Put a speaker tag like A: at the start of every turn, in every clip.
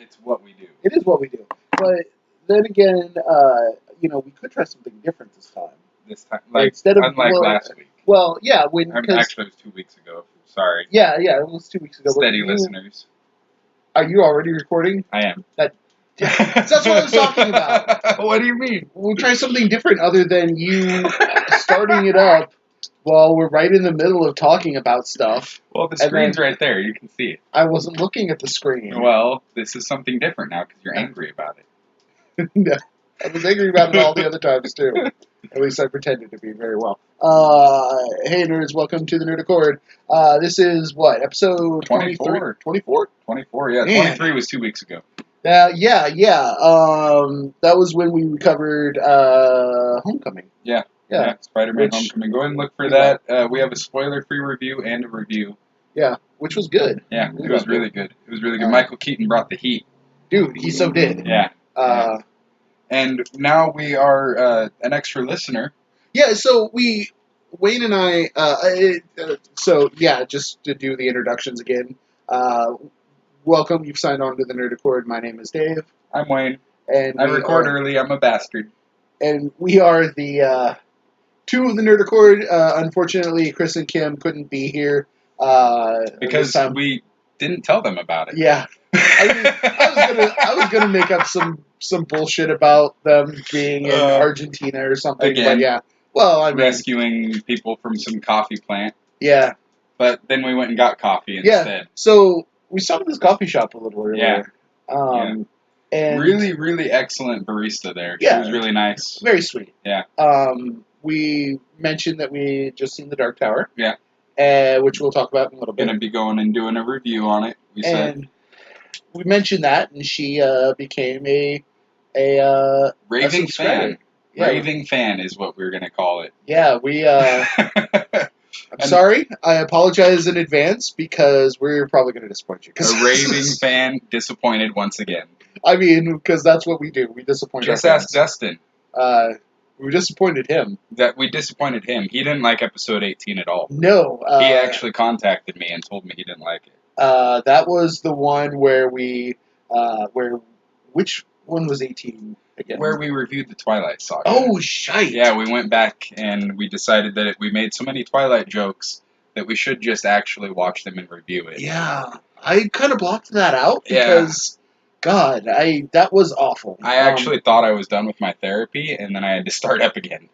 A: It's what we do.
B: It is what we do. But then again, we could try something different this time.
A: This time, like unlike last week.
B: Well, yeah,
A: actually, it was 2 weeks ago. Sorry.
B: Yeah, it was 2 weeks ago.
A: Steady listeners.
B: Are you already recording?
A: I am.
B: That's what I was talking about.
A: What do you mean?
B: We'll try something different other than you starting it up while we're right in the middle of talking about stuff.
A: Well, the screen's right there. You can see it.
B: I wasn't looking at the screen.
A: Well, this is something different now because you're angry about it.
B: No, I was angry about it all the other times, too. At least I pretended to be very well. Hey, nerds, welcome to the Nerd Accord. This is, what, episode
A: 24?
B: 24?
A: 24, yeah.
B: Man.
A: 23 was 2 weeks ago.
B: Yeah. That was when we covered Homecoming.
A: Yeah, SpiderMan Homecoming. Go ahead and look for that. We have a spoiler-free review and a review.
B: Yeah, which was good.
A: Yeah, it was really good. It was really good. Michael Keaton brought the heat.
B: Dude, he so did.
A: Yeah. And now we are an extra listener.
B: Yeah, so Wayne and I, just to do the introductions again, welcome, you've signed on to the Nerd Accord. My name is Dave.
A: I'm Wayne.
B: And
A: I record early, I'm a bastard.
B: And we are the two of the Nerd Accord. Unfortunately, Chris and Kim couldn't be here.
A: Because we didn't tell them about it.
B: Yeah. I was gonna make up some bullshit about them being in Argentina or something.
A: Again,
B: but yeah. Well,
A: rescuing people from some coffee plant.
B: Yeah.
A: But then we went and got coffee instead.
B: Yeah. So we stopped at this coffee shop a little earlier.
A: Yeah. And really, really excellent barista there.
B: Yeah.
A: She was really nice.
B: Very sweet.
A: Yeah.
B: We mentioned that we had just seen The Dark Tower.
A: Yeah.
B: Which we'll talk about in a little bit.
A: Going to be going and doing a review on it.
B: We mentioned that, and she became a
A: raving fan.
B: Yeah.
A: Raving fan is what we're going to call it.
B: Yeah, I'm sorry. I apologize in advance because we're probably going to disappoint you.
A: A raving fan disappointed once again.
B: I mean, because that's what we do. We disappoint
A: Just
B: our
A: ask Dustin.
B: We disappointed him.
A: We disappointed him. He didn't like episode 18 at all.
B: No.
A: He actually contacted me and told me he didn't like it.
B: That was the one where which one was 18 again?
A: Where we reviewed the Twilight Saga.
B: Oh, shite.
A: Yeah, we went back and we decided that we made so many Twilight jokes that we should just actually watch them and review it.
B: Yeah. I kind of blocked that out because... Yeah. God, that was awful.
A: I actually thought I was done with my therapy, and then I had to start up again.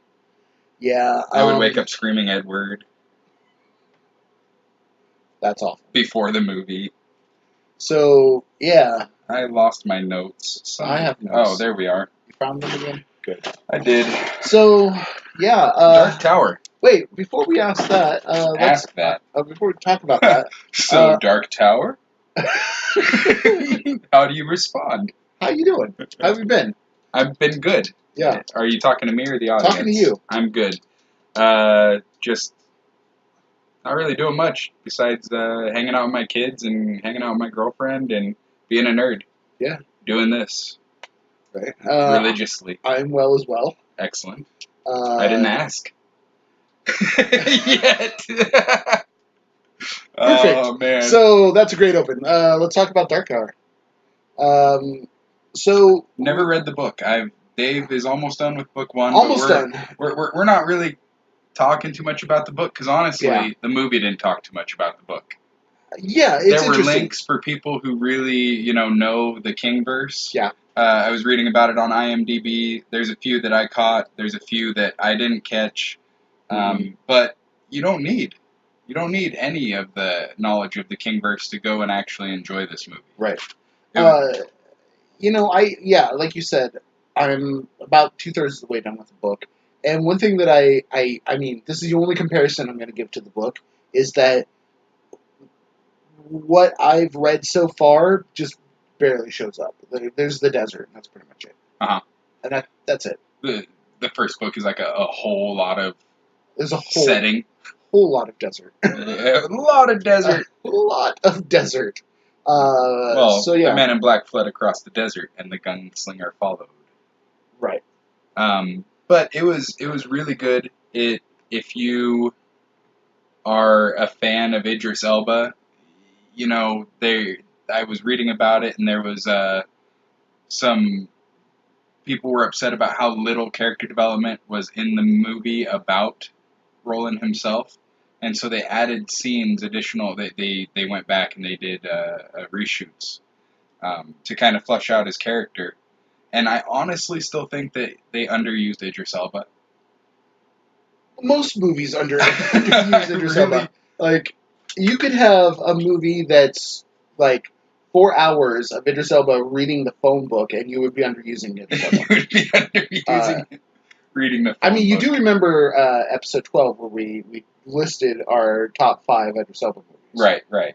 B: Yeah.
A: I would wake up screaming Edward.
B: That's awful.
A: Before the movie.
B: So, yeah.
A: I lost my notes.
B: I have notes.
A: Oh, there we are.
B: You found them again? Good.
A: I did.
B: So, yeah.
A: Dark Tower.
B: Wait, before we ask that...
A: ask that.
B: Before we talk about that...
A: Dark Tower? How do you respond?
B: How you doing? How have you been?
A: I've been good.
B: Yeah.
A: Are you talking to me or the audience?
B: Talking to you.
A: I'm good. Just not really doing much besides hanging out with my kids and hanging out with my girlfriend and being a nerd.
B: Yeah.
A: Doing this.
B: Right.
A: Religiously.
B: I'm well as well.
A: Excellent. I didn't ask. Yet.
B: Perfect.
A: Oh, man.
B: So, that's a great open. Let's talk about Dark Tower.
A: Never read the book. Dave is almost done with book one.
B: Almost done.
A: We're not really talking too much about the book, because honestly, the movie didn't talk too much about the book.
B: Yeah, it's
A: There were links for people who really, know the Kingverse.
B: Yeah.
A: I was reading about it on IMDb. There's a few that I caught. There's a few that I didn't catch. But you don't need any of the knowledge of the Kingverse to go and actually enjoy this movie.
B: Right. Like you said, I'm about 2/3 of the way done with the book. And one thing that I mean, this is the only comparison I'm going to give to the book, is that what I've read so far just barely shows up. There's the desert, and that's pretty much it.
A: Uh-huh.
B: And that's it.
A: The first book is like a whole lot of
B: There's a whole
A: setting.
B: Whole lot of desert.
A: A lot of desert.
B: A lot of desert.
A: The man in black fled across the desert, and the gunslinger followed.
B: Right.
A: But it was really good. If you are a fan of Idris Elba, I was reading about it, and there was some people were upset about how little character development was in the movie about Roland himself, and so they added scenes additional. They went back and they did reshoots to kind of flesh out his character. And I honestly still think that they underused Idris Elba.
B: Most movies underuse Idris
A: Really?
B: Elba. Like, you could have a movie that's like 4 hours of Idris Elba reading the phone book, and you would be underusing Idris Elba.
A: You would be underusing reading the phone
B: I mean, you
A: book.
B: do remember episode 12 where we listed our top 5 Idris Elba movies.
A: Right.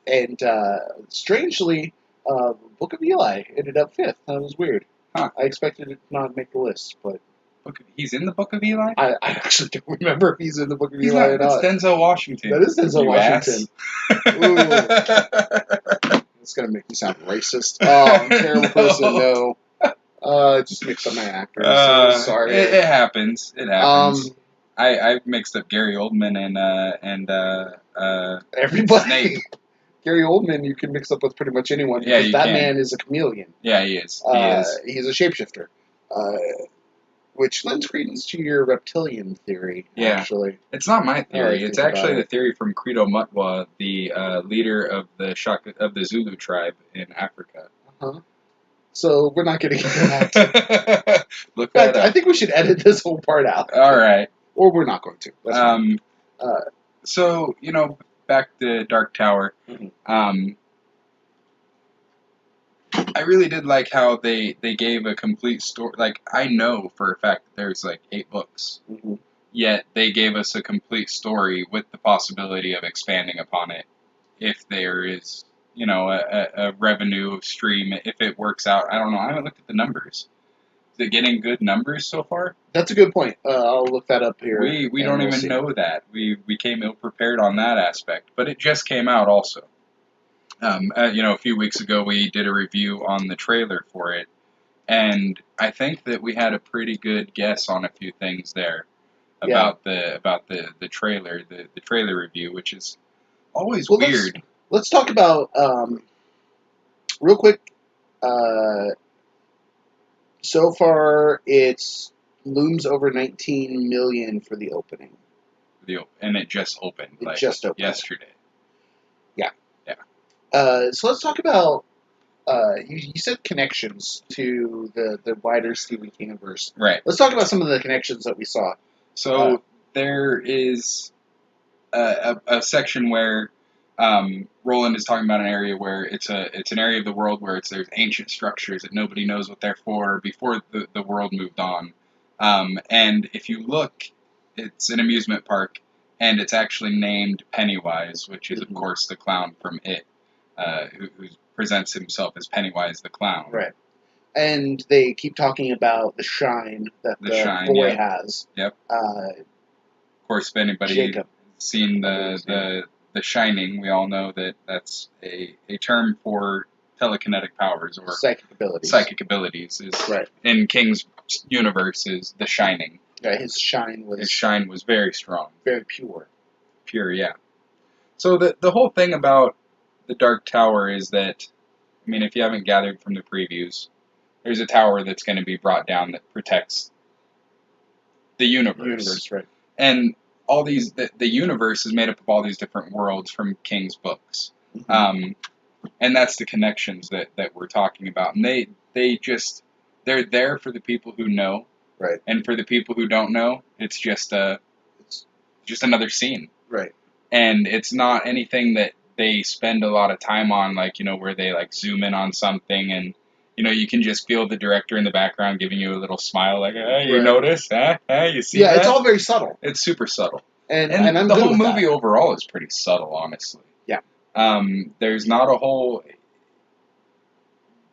B: And strangely, Book of Eli ended up 5th. That was weird.
A: Huh.
B: I expected it to not make the list, but
A: He's in the Book of Eli?
B: I actually don't remember if he's in the Book of
A: He's
B: Eli
A: not.
B: or not.
A: It's Denzel Washington.
B: That is Denzel
A: You
B: Washington.
A: ass.
B: It's going to make me sound racist. Oh, I'm a terrible person. No. Just mix up my actors. Sorry.
A: It happens. It happens. I mixed up Gary Oldman and
B: Everybody.
A: Snape.
B: Gary Oldman you can mix up with pretty much anyone
A: Yeah,
B: because
A: you
B: that
A: can.
B: man is a chameleon.
A: Yeah, he is. He is.
B: He's a shapeshifter. Which lends credence to your reptilian theory,
A: Yeah.
B: actually.
A: It's not my theory.
B: think
A: It's actually
B: about
A: the
B: it.
A: theory from Credo Mutwa, the leader of the Zulu tribe in Africa.
B: Uh-huh. So we're not getting into that.
A: Look
B: In fact,
A: that up.
B: I think we should edit this whole part out.
A: All right.
B: Or we're not going to. That's fine.
A: So, back to Dark Tower.
B: Mhm.
A: I really did like how they gave a complete story. Like, I know for a fact that there's like 8 books,
B: Mhm.
A: yet they gave us a complete story with the possibility of expanding upon it if there is, a revenue stream, if it works out. I don't know. I haven't looked at the numbers. Is it getting good numbers so far?
B: That's a good point. I'll look that up here.
A: We
B: and
A: don't
B: we'll
A: even
B: see.
A: know that. We came ill prepared on that aspect, but it just came out also. A few weeks ago we did a review on the trailer for it, and I think that we had a pretty good guess on a few things there about the trailer, the trailer review, which is always
B: Well,
A: weird.
B: Let's talk about real quick. So far, it's looms over 19 million for the opening.
A: And it just opened.
B: It just opened
A: yesterday.
B: So let's talk about. You said connections to the wider Stephen King universe.
A: Right.
B: Let's talk about some of the connections that we saw.
A: So there is a section where Roland is talking about an area where it's an area of the world where there's ancient structures that nobody knows what they're for before the world moved on. And if you look, it's an amusement park, and it's actually named Pennywise, which is, of course, the clown from It, who presents himself as Pennywise the clown.
B: Right. And they keep talking about the shine that the boy has.
A: Yep.
B: Of
A: course, if anybody's
B: Jacob.
A: seen the Shining, we all know that that's a term for telekinetic powers or
B: psychic abilities.
A: Psychic abilities is
B: right.
A: In King's universe is the Shining.
B: Yeah, his shine
A: was very strong,
B: very pure.
A: Pure, yeah. So the whole thing about the Dark Tower is that, I mean, if you haven't gathered from the previews, there's a tower that's going to be brought down that protects the universe.
B: Right.
A: And all these, the universe is made up of all these different worlds from King's books.
B: Mm-hmm.
A: And that's the connections that we're talking about. And they're there for the people who know.
B: Right.
A: And for the people who don't know, it's just another scene.
B: Right.
A: And it's not anything that they spend a lot of time on, where they zoom in on something and you can just feel the director in the background giving you a little smile, hey, you notice? Hey, you see that?
B: Yeah, it's all very subtle.
A: It's super subtle.
B: And
A: the
B: I'm
A: whole movie overall is pretty subtle, honestly.
B: Yeah.
A: There's not a whole.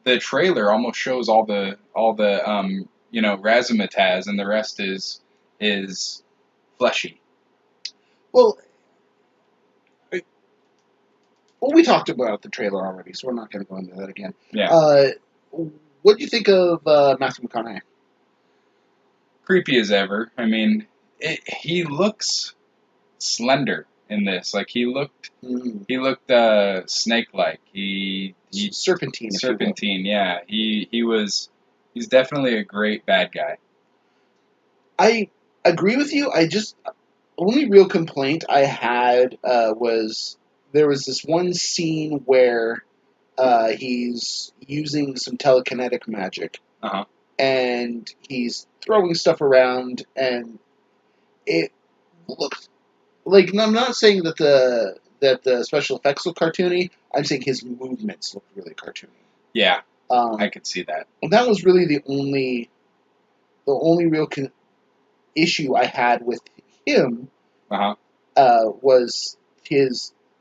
A: The trailer almost shows all the razzmatazz, and the rest is fleshy.
B: Well, we talked about the trailer already, so we're not going to go into that again.
A: Yeah.
B: What do you think of Matthew McConaughey?
A: Creepy as ever. I mean, he looks slender in this. Like he looked
B: Mm.
A: snake-like. He
B: Serpentine, if you will.
A: serpentine. Yeah, he's definitely a great bad guy.
B: I agree with you. I just only real complaint I had was there was this one scene where he's using some telekinetic magic
A: Uh-huh.
B: and he's throwing stuff around, and it looked like, I'm not saying that the special effects look cartoony. I'm saying his movements look really cartoony.
A: Yeah,
B: Um,
A: I could see that.
B: and that was really the only real issue I had with him
A: Uh-huh.
B: was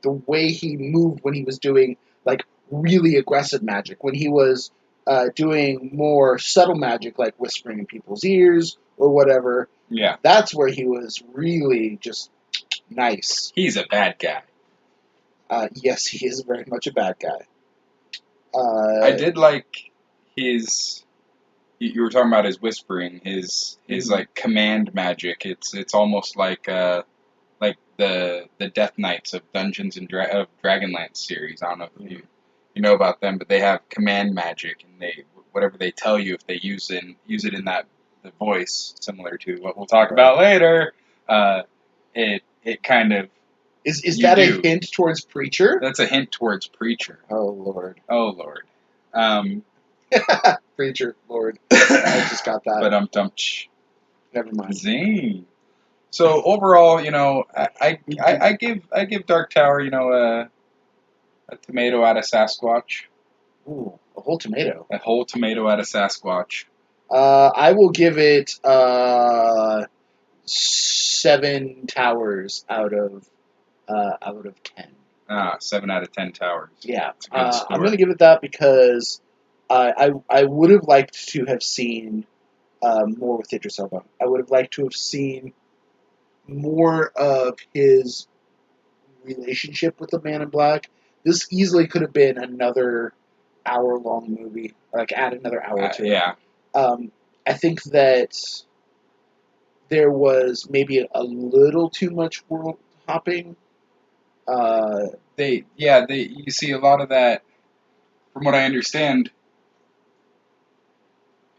B: the way he moved when he was doing like really aggressive magic. When he was doing more subtle magic, like whispering in people's ears or whatever,
A: Yeah,
B: that's where he was really just nice.
A: he's a bad guy.
B: Yes, he is very much a bad guy.
A: I did like his. You were talking about his whispering, his
B: Mhm.
A: like command magic. It's almost like the Death Knights of Dungeons and of Dragonlance series. I don't know if you know about them, but they have command magic, and they whatever they tell you, if they use it in that the voice similar to what we'll talk about later, it kind of
B: Is
A: you
B: that a
A: do.
B: hint towards Preacher?
A: That's a hint towards Preacher.
B: Oh Lord,
A: Oh Lord.
B: Preacher, Lord, I just got that.
A: But
B: Never mind.
A: zing. So overall, I give Dark Tower, a tomato out of Sasquatch,
B: Ooh, a whole tomato.
A: a whole tomato out of Sasquatch.
B: I will give it 7 towers out of 10.
A: 7 out of 10 towers.
B: Yeah,
A: It's a good score.
B: I'm going to give it that because I would have liked to have seen more with Idris Elba. I would have liked to have seen more of his relationship with the Man in Black. This easily could have been another hour-long movie. Like, add another hour to it.
A: Yeah.
B: I think that there was maybe a little too much world hopping.
A: You see a lot of that, from what I understand.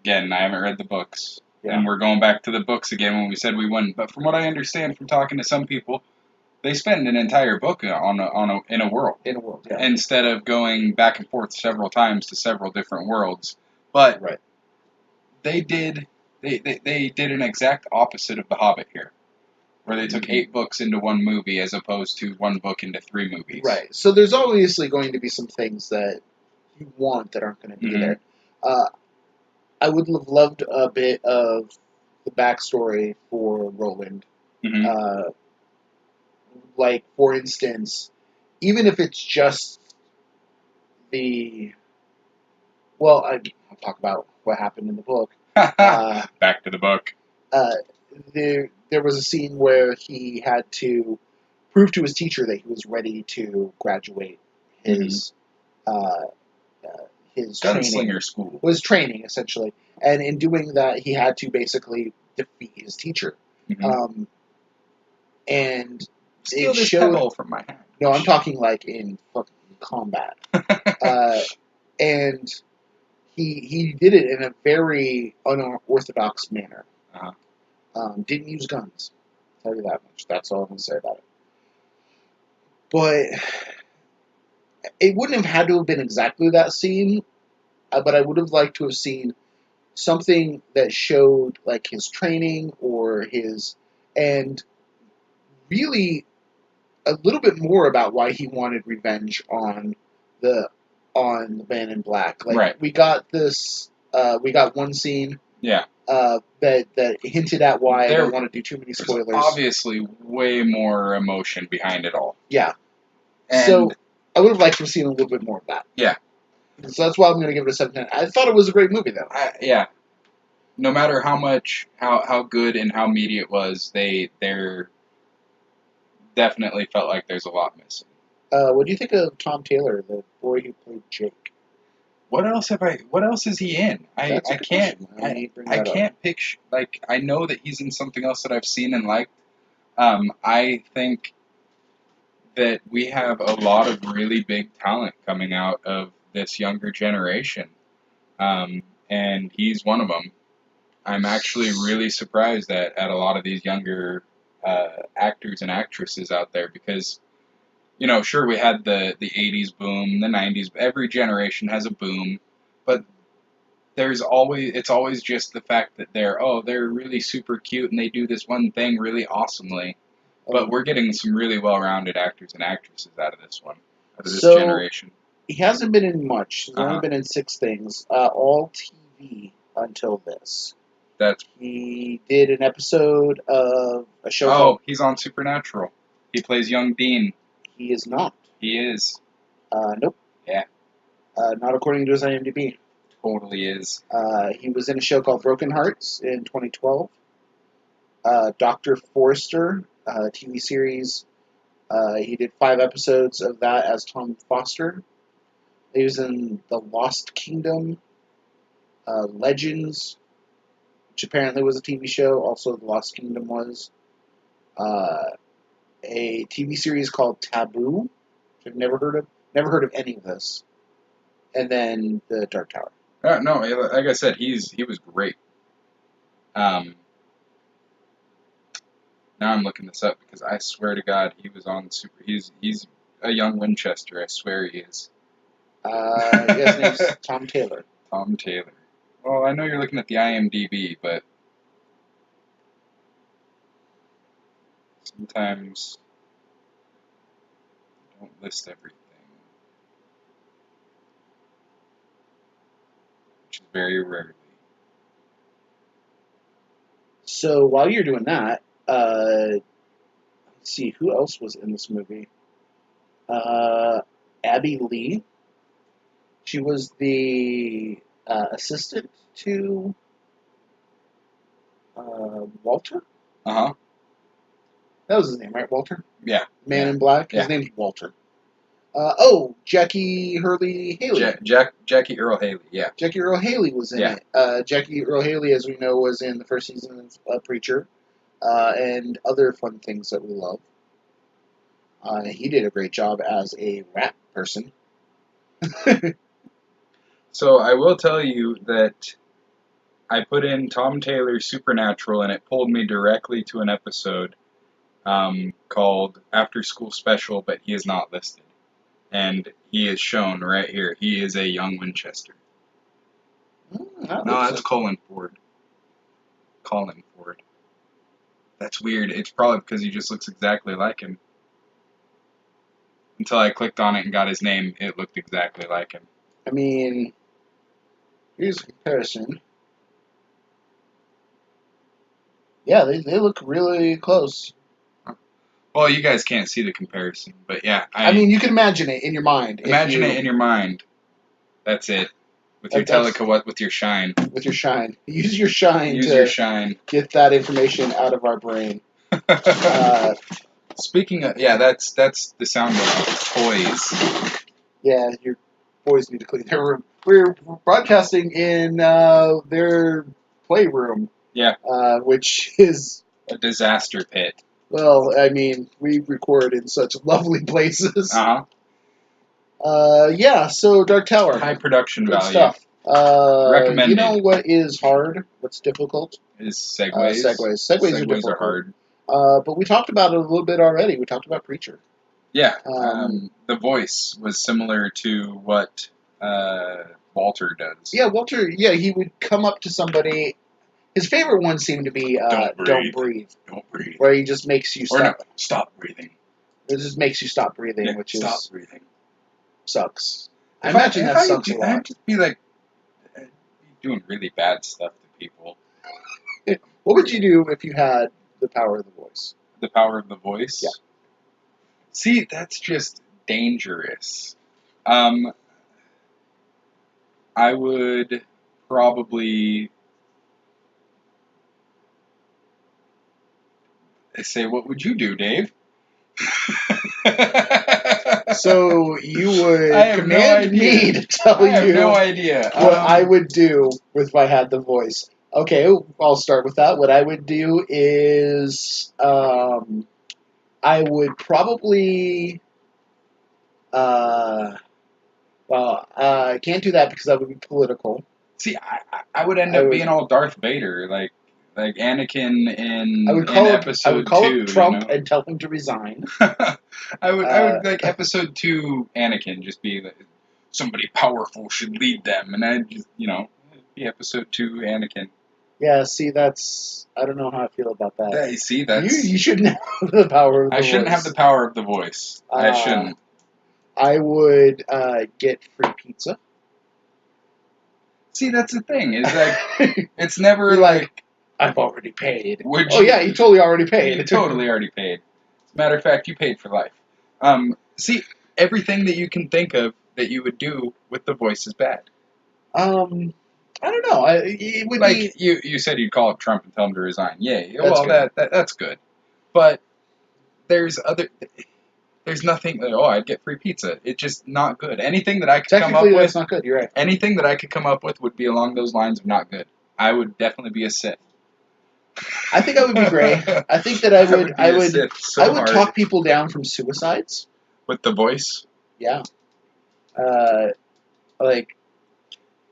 A: Again, I haven't read the books,
B: Yeah.
A: and we're going back to the books again when we said we wouldn't. But from what I understand from talking to some people, they spend an entire book in a world.
B: In a world, yeah.
A: Instead of going back and forth several times to several different worlds. But
B: Right.
A: they did an exact opposite of The Hobbit here, where they took 8 books into one movie as opposed to 1 book into 3 movies.
B: Right. So there's obviously going to be some things that you want that aren't going to be
A: Mhm.
B: there. I would have loved a bit of the backstory for Roland.
A: Mhm.
B: Like, for instance, even if it's just I'll talk about what happened in the book.
A: Back to the book.
B: There was a scene where he had to prove to his teacher that he was ready to graduate his his training.
A: Gunslinger school.
B: Was training, essentially. And in doing that, he had to basically defeat his teacher.
A: Mhm.
B: And
A: Steal
B: it
A: this
B: showed.
A: pebble from my hand.
B: No, I'm talking like in fucking combat. And he did it in a very unorthodox manner.
A: Uh-huh.
B: Didn't use guns. I'll tell you that much. That's all I'm going to say about it. But it wouldn't have had to have been exactly that scene, but I would have liked to have seen something that showed like his training and really a little bit more about why he wanted revenge on the Man in Black. Like,
A: Right.
B: we got one scene
A: Yeah.
B: that hinted at why I
A: There-
B: don't want to do too many
A: There's
B: spoilers.
A: obviously way more emotion behind it all.
B: Yeah.
A: And
B: So I would have liked to have seen a little bit more of that.
A: Yeah.
B: So that's why I'm going to give it a 7/10. I thought it was a great movie, though.
A: yeah. No matter how good and how meaty it was, they're definitely felt like there's a lot missing.
B: What do you think of Tom Taylor, the boy who played Jake?
A: What else is he in? I can't picture, like, I know that he's in something else that I've seen and liked. I think that we have a lot of really big talent coming out of this younger generation, and he's one of them. I'm actually really surprised at a lot of these younger actors and actresses out there because, sure, we had the 80s boom, the 90s, every generation has a boom, but it's always just the fact that they're really super cute and they do this one thing really awesomely. But we're getting some really well-rounded actors and actresses out of this one, out of this generation.
B: He hasn't been in much. He's
A: Uh-huh.
B: only been in 6 things, all TV until this. He did an episode of a show called...
A: he's on Supernatural. He plays young Dean.
B: He is not.
A: He is.
B: Nope.
A: Yeah.
B: Not according to his IMDb.
A: Totally is.
B: He was in a show called Broken Hearts in 2012. Dr. Forrester, TV series. He did 5 episodes of that as Tom Foster. He was in The Lost Kingdom, Legends, which apparently was a TV show. Also, The Lost Kingdom was. A TV series called Taboo, which I've never heard of. Never heard of any of this. And then The Dark Tower.
A: No, like I said, he was great. Now I'm looking this up because I swear to God he was on He's a young Winchester. I swear he is.
B: His name's Tom Taylor.
A: Tom Taylor. Well, I know you're looking at the IMDb, but sometimes they don't list everything, which is very rarely.
B: So while you're doing that, let's see, who else was in this movie? Abby Lee. She was the assistant to Walter.
A: Uh-huh.
B: That was his name, right? Walter?
A: Yeah.
B: Man in Black?
A: Yeah.
B: His name's Walter. Jackie Hurley Haley.
A: Jackie Earl Haley, yeah.
B: Jackie Earl Haley was in it. Jackie Earl Haley, as we know, was in the first season of Preacher, and other fun things that we love. He did a great job as a rat person.
A: So I will tell you that I put in Tom Taylor's Supernatural, and it pulled me directly to an episode called After School Special, but he is not listed. And he is shown right here. He is a young Winchester. No, that's Colin Ford. Colin Ford. That's weird. It's probably because he just looks exactly like him. Until I clicked on it and got his name, it looked exactly like him.
B: I mean, here's a comparison. Yeah, they look really close.
A: Well, you guys can't see the comparison, but yeah.
B: I mean, you can imagine it in your mind.
A: Imagine it in your mind. That's it. With your with your shine.
B: With your shine. Use your shine
A: your shine.
B: Get that information out of our brain.
A: Speaking of, that's the sound of toys.
B: Yeah, your boys need to clean their room. We're broadcasting in their playroom.
A: Yeah.
B: Which is
A: a disaster pit.
B: Well, I mean, we record in such lovely places. Yeah, so Dark Tower.
A: High production
B: Good
A: value.
B: Stuff.
A: Recommended.
B: You know what is hard? What's difficult?
A: Is segues.
B: Segues are difficult.
A: Are hard.
B: But we talked about it a little bit already. We talked about Preacher.
A: Yeah. The voice was similar to what Walter does.
B: Yeah, Walter, he would come up to somebody. His favorite one seemed to be Don't Breathe.
A: Don't breathe.
B: Where he just makes you stop.
A: Or no, stop breathing.
B: It just makes you stop breathing, which
A: stop breathing.
B: Sucks. I imagine that sucks a lot.
A: I'd just be like doing really bad stuff to people.
B: What would you do if you had the power of the voice?
A: The power of the voice?
B: Yeah.
A: See, that's just dangerous. I would probably say, what would you do, Dave?
B: So you would command me to tell you
A: I have no idea.
B: What I would do if I had the voice. Okay, I'll start with that. What I would do is I would probably I can't do that because that would be political.
A: See, I would end
B: I
A: up
B: would-
A: being all Darth Vader, like Anakin in
B: I would call
A: episode 2,
B: up Trump
A: you know?
B: and tell him to resign.
A: I would like episode 2 Anakin just be like, somebody powerful should lead them, and I'd just, be episode 2 Anakin.
B: Yeah, see, I don't know how I feel about that.
A: Yeah, you see, that's
B: You shouldn't have the power of the
A: I shouldn't
B: voice.
A: have the power of the voice. I shouldn't.
B: I would get free pizza.
A: See, that's the thing. Is like it's never
B: You're
A: like
B: I've already paid.
A: would
B: Oh
A: you?
B: yeah, you totally already paid.
A: You totally already paid. As a matter of fact, you paid for life. See, everything that you can think of that you would do with the voice is bad.
B: I don't know. It would
A: Like
B: be
A: you said, you'd call up Trump and tell him to resign. Yeah,
B: That's
A: well,
B: good.
A: that's good. But there's nothing. Oh, I'd get free pizza. It's just not good. Anything that I could come up
B: technically that's
A: with,
B: not good. You're right.
A: anything that I could come up with would be along those lines of not good. I would definitely be a Sith.
B: I think I would be great. I think that I would.
A: be a Sith so
B: I would
A: hard.
B: talk people down from suicides.
A: With the voice.
B: Yeah. Like,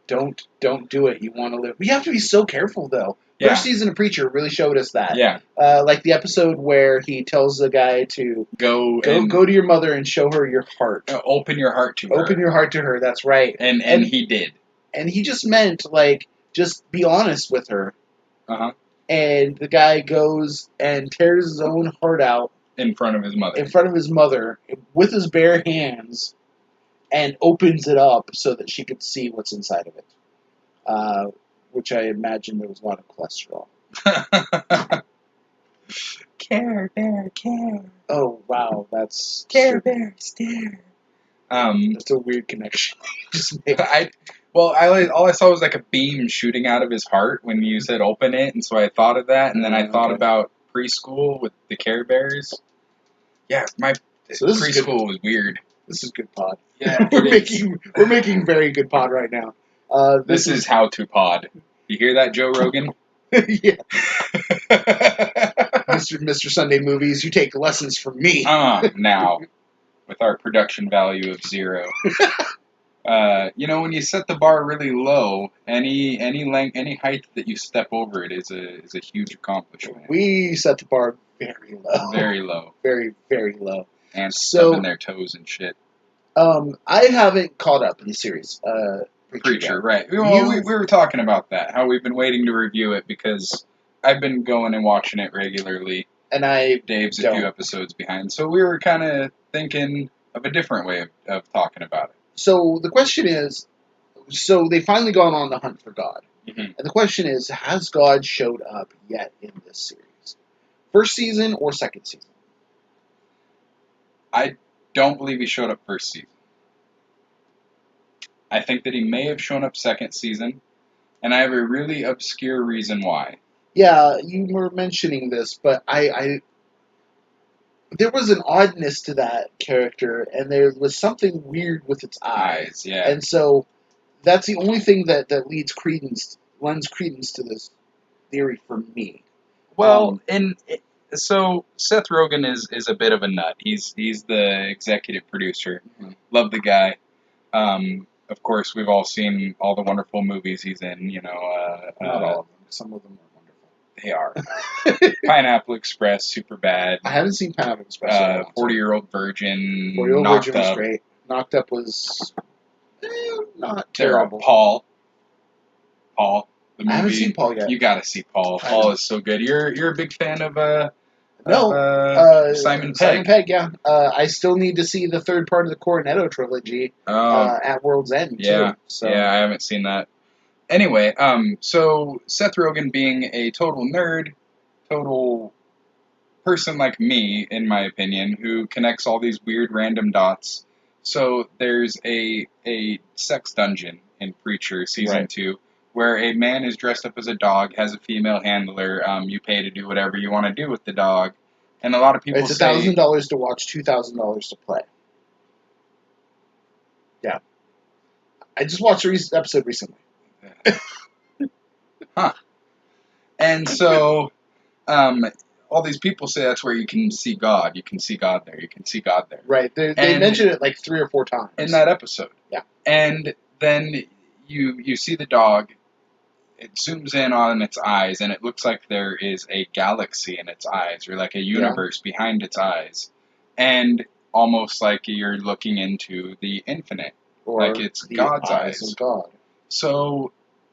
B: don't do it. You want to live. We have to be so careful though.
A: Yeah.
B: First season of Preacher really showed us that.
A: Yeah.
B: Like the episode where he tells the guy to
A: Go
B: to your mother and show her your heart.
A: open your heart to her.
B: Open your heart to her. That's right.
A: And he did.
B: And he just meant like just be honest with her.
A: Uh-huh.
B: And the guy goes and tears his own heart out
A: In front of his mother.
B: in front of his mother with his bare hands and opens it up so that she could see what's inside of it. Which I imagine there was a lot of cholesterol.
A: Care Bear, care.
B: Oh, wow. That's
A: Care Bear, stare.
B: That's a weird connection. Just made.
A: all I saw was like a beam shooting out of his heart when you said open it, and so I thought of that, and then I thought
B: Okay.
A: about preschool with the Care Bears. Yeah, my
B: So this is good.
A: preschool was weird.
B: This is good pod.
A: Yeah,
B: we're
A: it is.
B: making very good pod right now.
A: This is how to pod. You hear that, Joe Rogan?
B: yeah. Mr. Sunday Movies, you take lessons from me.
A: Now, with our production value of 0. When you set the bar really low, any height that you step over it is a huge accomplishment.
B: We set the bar very low.
A: Very low.
B: Very, very low.
A: And
B: So-
A: stubbing their toes and shit.
B: I haven't caught up in the series.
A: Preacher,
B: yet.
A: right. Well, we were talking about that, how we've been waiting to review it because I've been going and watching it regularly.
B: And I
A: Dave's a
B: don't.
A: few episodes behind. So we were kind of thinking of a different way of talking about it.
B: So the question is, so they've finally gone on the hunt for God.
A: Mm-hmm.
B: And the question is, has God showed up yet in this series? First season or second season?
A: I don't believe he showed up first season. I think that he may have shown up second season, and I have a really obscure reason why.
B: Yeah, you were mentioning this, but I there was an oddness to that character, and there was something weird with its eyes.
A: Yeah.
B: And so that's the only thing that lends credence to this theory for me.
A: Well, so Seth Rogen is a bit of a nut. He's the executive producer.
B: Mhm.
A: Love the guy. Of course, we've all seen all the wonderful movies he's in.
B: Not all of them. Some of them are wonderful.
A: They are. Pineapple Express, super bad.
B: I haven't seen Pineapple Express.
A: 40-Year-Old Virgin.
B: 40-Year-Old
A: Knocked
B: Virgin was
A: Up.
B: great. Knocked Up was not
A: They're
B: terrible.
A: Paul. The movie.
B: I haven't seen Paul yet.
A: You gotta see Paul.
B: I
A: Paul
B: know.
A: is so good. You're a big fan of Simon Pegg.
B: Simon Pegg, yeah. I still need to see the third part of the Cornetto trilogy at World's End,
A: yeah.
B: too. So.
A: Yeah, I haven't seen that. Anyway, so Seth Rogen being a total nerd, total person like me, in my opinion, who connects all these weird random dots. So there's a sex dungeon in Preacher Season
B: Right.
A: 2 where a man is dressed up as a dog, has a female handler, you pay to do whatever you want to do with the dog. And a lot of people
B: It's
A: say...
B: $1,000 to watch, $2,000 to play. Yeah. I just watched an episode recently.
A: And so, a all these people say that's where you can see God. You can see God there. You can see God there.
B: Right. They
A: And-
B: mentioned it like 3 or 4 times.
A: In that episode.
B: Yeah.
A: And then you see the dog. It zooms in on its eyes, and it looks like there is a galaxy in its eyes, or like a universe behind its eyes. And almost like you're looking into the infinite.
B: Or
A: like it's
B: the
A: God's
B: eyes
A: eyes.
B: of God.
A: So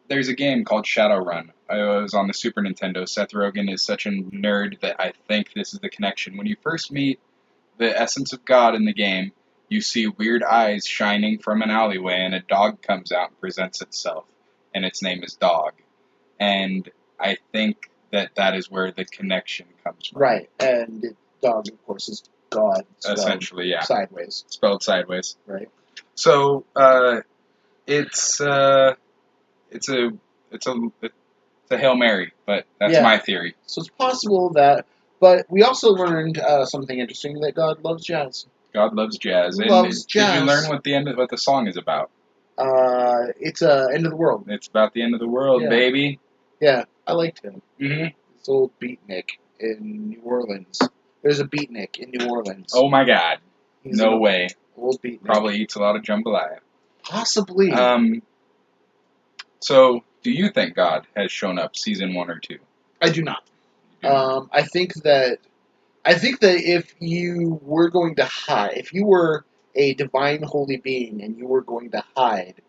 A: there's a game called Shadowrun. It was on the Super Nintendo. Seth Rogen is such a nerd that I think this is the connection. When you first meet the essence of God in the game, you see weird eyes shining from an alleyway, and a dog comes out and presents itself, and its name is Dog. And I think that is where the connection comes from.
B: Right. And the dog, of course, is God.
A: Essentially, yeah.
B: Sideways.
A: Spelled sideways.
B: Right.
A: So it's a Hail Mary, but that's
B: Yeah.
A: my theory.
B: So it's possible that. But we also learned something interesting, that God loves jazz.
A: God loves jazz.
B: Loves
A: Did you
B: jazz.
A: learn what the song is about?
B: It's End of the World.
A: It's about the end of the world,
B: Yeah.
A: baby.
B: Yeah, I liked him.
A: Mm-hmm.
B: This old beatnik in New Orleans. There's a beatnik in New Orleans.
A: Oh my God!
B: He's
A: No
B: an
A: way.
B: Old beatnik.
A: Probably eats a lot of jambalaya.
B: Possibly.
A: So, do you think God has shown up season 1 or 2?
B: I do not. I think that if you were going to hide, if you were a divine holy being and you were going to hide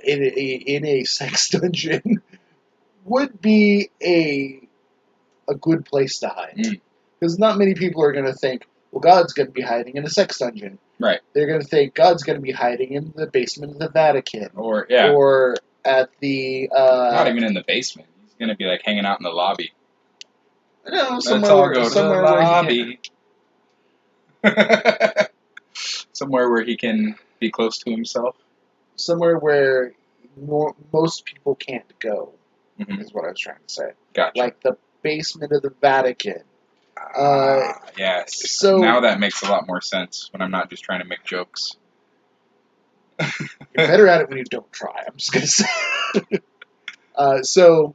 B: in a sex dungeon, would be a good place to hide. Because not many people are going to think, well, God's going to be hiding in a sex dungeon.
A: Right.
B: They're going to think God's going to be hiding in the basement of the Vatican.
A: Or
B: at the...
A: not even in the basement. He's going to be like hanging out in the lobby.
B: No,
A: Let's all go to the lobby. Somewhere where he can be close to himself.
B: Somewhere where most people can't go,
A: Mm-hmm.
B: is what I was trying to say.
A: Gotcha.
B: Like the basement of the Vatican.
A: Yes.
B: So
A: now that makes a lot more sense when I'm not just trying to make jokes.
B: You're better at it when you don't try, I'm just going to say. So,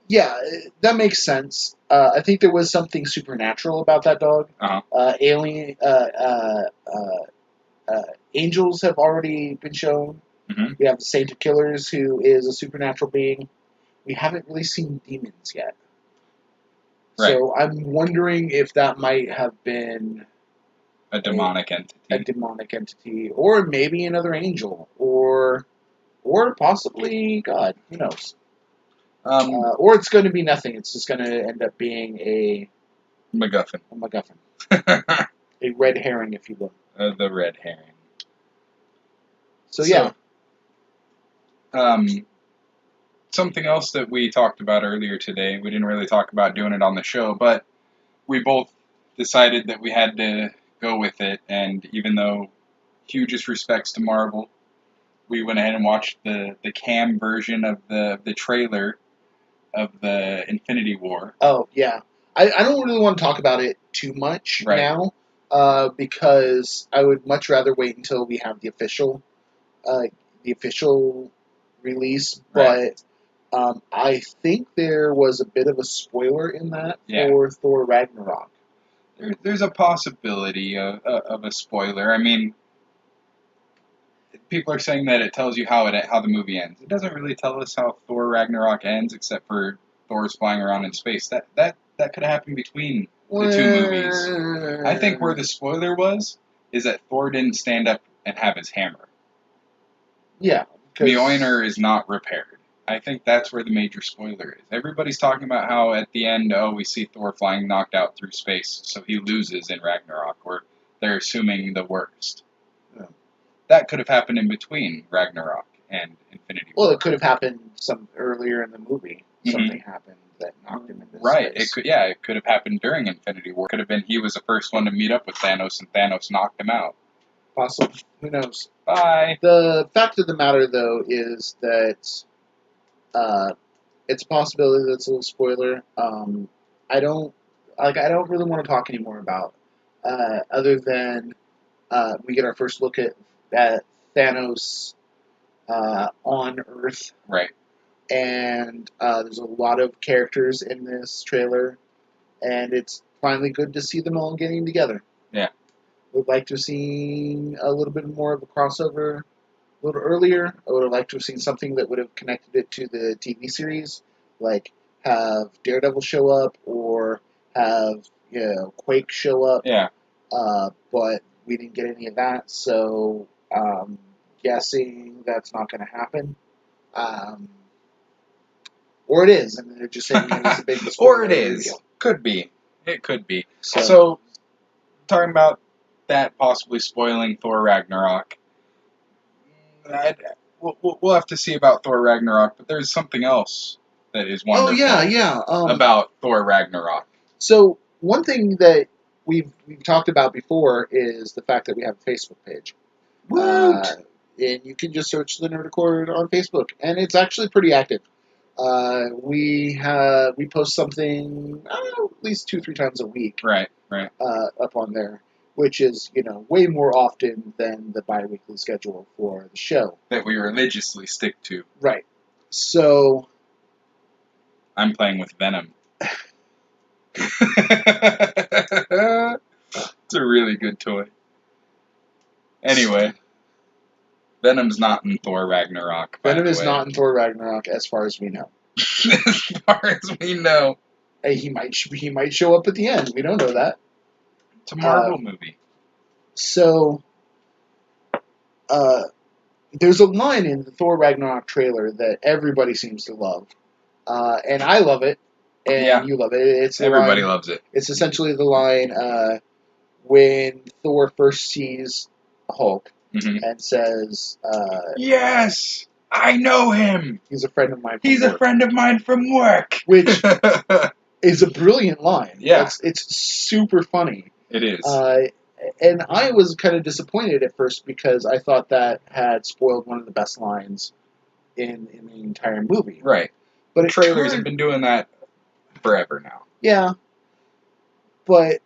B: yeah, that makes sense. I think there was something supernatural about that dog.
A: Uh-huh.
B: Angels have already been shown.
A: Mm-hmm.
B: We have the Saint of Killers, who is a supernatural being. We haven't really seen demons yet.
A: Right.
B: So I'm wondering if that might have been
A: A demonic
B: entity, or maybe another angel, or possibly God. Who knows? Or it's going to be nothing. It's just going to end up being a
A: MacGuffin.
B: A red herring, if you will.
A: The red herring.
B: So yeah.
A: Something else that we talked about earlier today, we didn't really talk about doing it on the show, but we both decided that we had to go with it, and even though hugest respects to Marvel, we went ahead and watched the cam version of the trailer of the Infinity War.
B: Oh, yeah. I don't really want to talk about it too much now, because I would much rather wait until we have the official release, but I think there was a bit of a spoiler in that for Thor Ragnarok.
A: There's a possibility of a spoiler. I mean, people are saying that it tells you how the movie ends. It doesn't really tell us how Thor Ragnarok ends, except for Thor's flying around in space. That could have happened between the two movies. I think where the spoiler is that Thor didn't stand up and have his hammer.
B: Yeah.
A: Mjolnir is not repaired. I think that's where the major spoiler is. Everybody's talking about how at the end, we see Thor flying knocked out through space, so he loses in Ragnarok, or they're assuming the worst.
B: Yeah.
A: That could have happened in between Ragnarok and Infinity War.
B: Well, it could have happened some earlier in the movie. Something happened that knocked him into space.
A: It could have happened during Infinity War. It could have been he was the first one to meet up with Thanos, and Thanos knocked him out.
B: Possible. Who knows?
A: Bye.
B: The fact of the matter, though, is that it's a possibility that's a little spoiler. I don't really want to talk anymore about other than we get our first look at Thanos on Earth,
A: right?
B: and there's a lot of characters in this trailer, and it's finally good to see them all getting together.
A: Yeah.
B: Would like to have seen a little bit more of a crossover a little earlier. I would have liked to have seen something that would have connected it to the TV series, like have Daredevil show up or have Quake show up.
A: Yeah.
B: But we didn't get any of that, so guessing that's not going to happen. Or it is, and they're just saying it was a big
A: or it is.
B: reveal.
A: Could be. It could be.
B: So,
A: So, talking about that possibly spoiling Thor Ragnarok, we'll have to see about Thor Ragnarok, but there's something else that is wonderful
B: yeah.
A: about Thor Ragnarok.
B: So one thing that we've talked about before is the fact that we have a Facebook page.
A: Woot!
B: And you can just search the Nerd Accord on Facebook, and it's actually pretty active. We post something, I don't know, at least 2-3 times a week.
A: Right.
B: Up on there, which is way more often than the bi-weekly schedule for the show
A: that we religiously stick to.
B: Right. So
A: I'm playing with Venom. It's a really good toy. Anyway, Venom's not in Thor Ragnarok.
B: Venom is not in Thor Ragnarok, as far as we know.
A: As far as we know.
B: Hey, he might show up at the end. We don't know that.
A: It's a Marvel movie.
B: So, there's a line in the Thor Ragnarok trailer that everybody seems to love, and I love it, and you love it. It's
A: everybody loves it.
B: It's essentially the line when Thor first sees Hulk and says,
A: "Yes, I know him.
B: He's a friend of mine.
A: He's a friend of mine from work."
B: Which is a brilliant line.
A: Yeah,
B: it's super funny.
A: It is.
B: And I was kind of disappointed at first because I thought that had spoiled one of the best lines in the entire movie.
A: Right.
B: But
A: trailers have been doing that forever now.
B: Yeah. But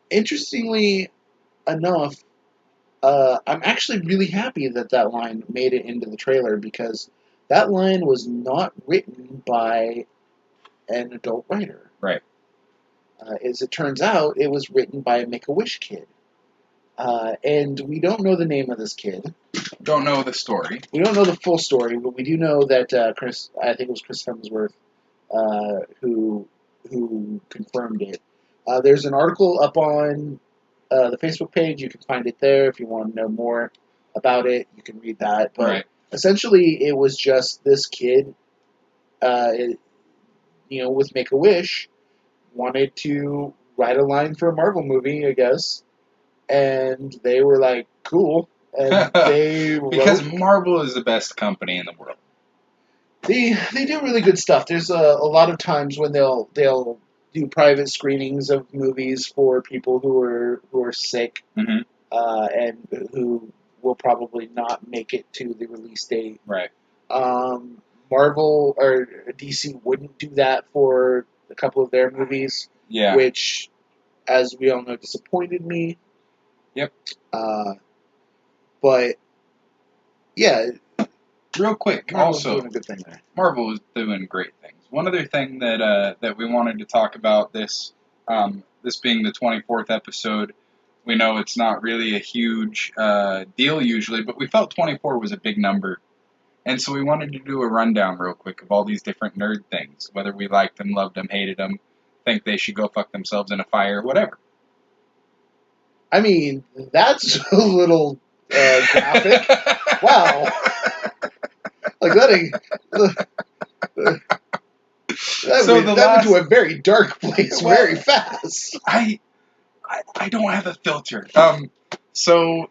B: interestingly enough, I'm actually really happy that line made it into the trailer because that line was not written by an adult writer.
A: Right.
B: As it turns out, it was written by a Make-A-Wish kid. And we don't know the name of this kid.
A: Don't know the story.
B: We don't know the full story, but we do know that I think it was Chris Hemsworth, who confirmed it. There's an article up on the Facebook page. You can find it there if you want to know more about it. You can read that. But essentially, it was just this kid, with Make-A-Wish, wanted to write a line for a Marvel movie, I guess, and they were like, cool, and they
A: because Marvel is the best company in the world.
B: They do really good stuff. There's a lot of times when they'll do private screenings of movies for people who are sick and who will probably not make it to the release date.
A: Right.
B: Marvel or DC wouldn't do that for a couple of their movies, which, as we all know, disappointed me.
A: Yep.
B: But yeah,
A: real quick,
B: Marvel's
A: also
B: doing a good thing there.
A: Marvel is doing great things. One other thing that we wanted to talk about this being the 24th episode. We know it's not really a huge deal usually, but we felt 24 was a big number. And so we wanted to do a rundown real quick of all these different nerd things, whether we liked them, loved them, hated them, think they should go fuck themselves in a fire, whatever.
B: I mean, that's a little graphic. Wow. Like that went to a very dark place very fast.
A: I don't have a filter. So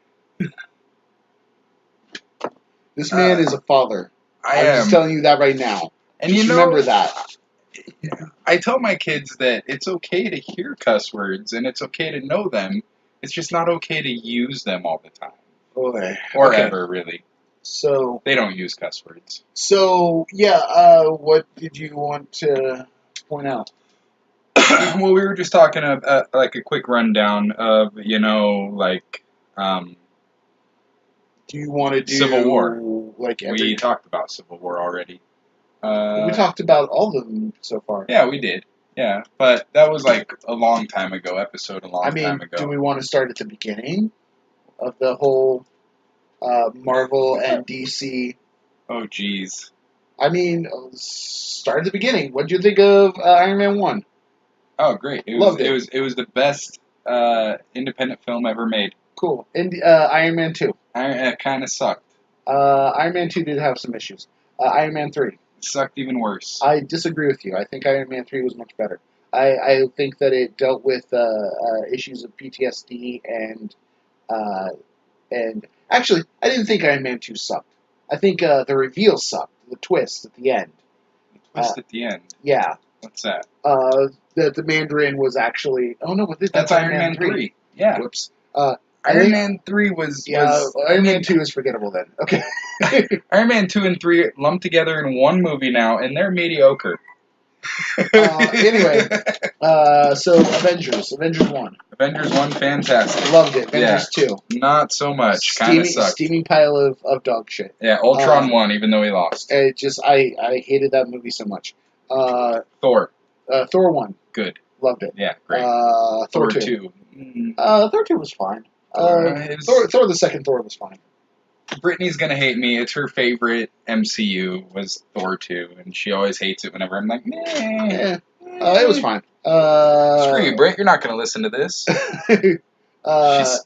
B: this man is a father. I'm just telling you that right now.
A: And
B: just remember that.
A: I tell my kids that it's okay to hear cuss words and it's okay to know them. It's just not okay to use them all the time. Or ever, really.
B: So
A: they don't use cuss words.
B: So what did you want to point out?
A: Well, we were just talking about like a quick rundown of do you
B: want to do
A: Civil War?
B: Like
A: we talked about Civil War already.
B: We talked about all of them so far.
A: Yeah, we did. Yeah, but that was like a long time ago. Episode a long
B: I mean,
A: time ago.
B: do we want to start at the beginning of the whole Marvel and DC?
A: Oh, jeez.
B: I mean, start at the beginning. What did you think of Iron Man 1?
A: Oh, great!
B: Loved it.
A: It was the best independent film ever made.
B: Cool. And Iron Man 2.
A: It kind of sucked.
B: Iron Man 2 did have some issues. Iron Man 3.
A: It sucked even worse.
B: I disagree with you. I think Iron Man 3 was much better. I think that it dealt with issues of PTSD and actually, I didn't think Iron Man 2 sucked. I think the reveal sucked. The twist at the end.
A: Twist at the end.
B: Yeah.
A: What's that?
B: The Mandarin was actually. Oh no,
A: that's Iron Man 3. Yeah.
B: Whoops.
A: Iron Man 3 was.
B: Iron Man 2 is forgettable then. Okay.
A: Iron Man 2 and 3 lumped together in one movie now, and they're mediocre.
B: Anyway, so Avengers 1.
A: Avengers 1, fantastic.
B: Loved it. Avengers 2.
A: Not so much. Kind of sucked.
B: Steaming pile of dog shit.
A: Yeah, Ultron won, even though he lost.
B: It just, I hated that movie so much.
A: Thor.
B: Thor 1.
A: Good.
B: Loved it.
A: Yeah, great.
B: Thor 2. Thor 2 was fine. Thor the second Thor was fine.
A: Brittany's gonna hate me. It's her favorite MCU was Thor 2, and she always hates it whenever I'm like, meh.
B: Yeah. It was fine.
A: Screw you, Britt. You're not gonna listen to this. She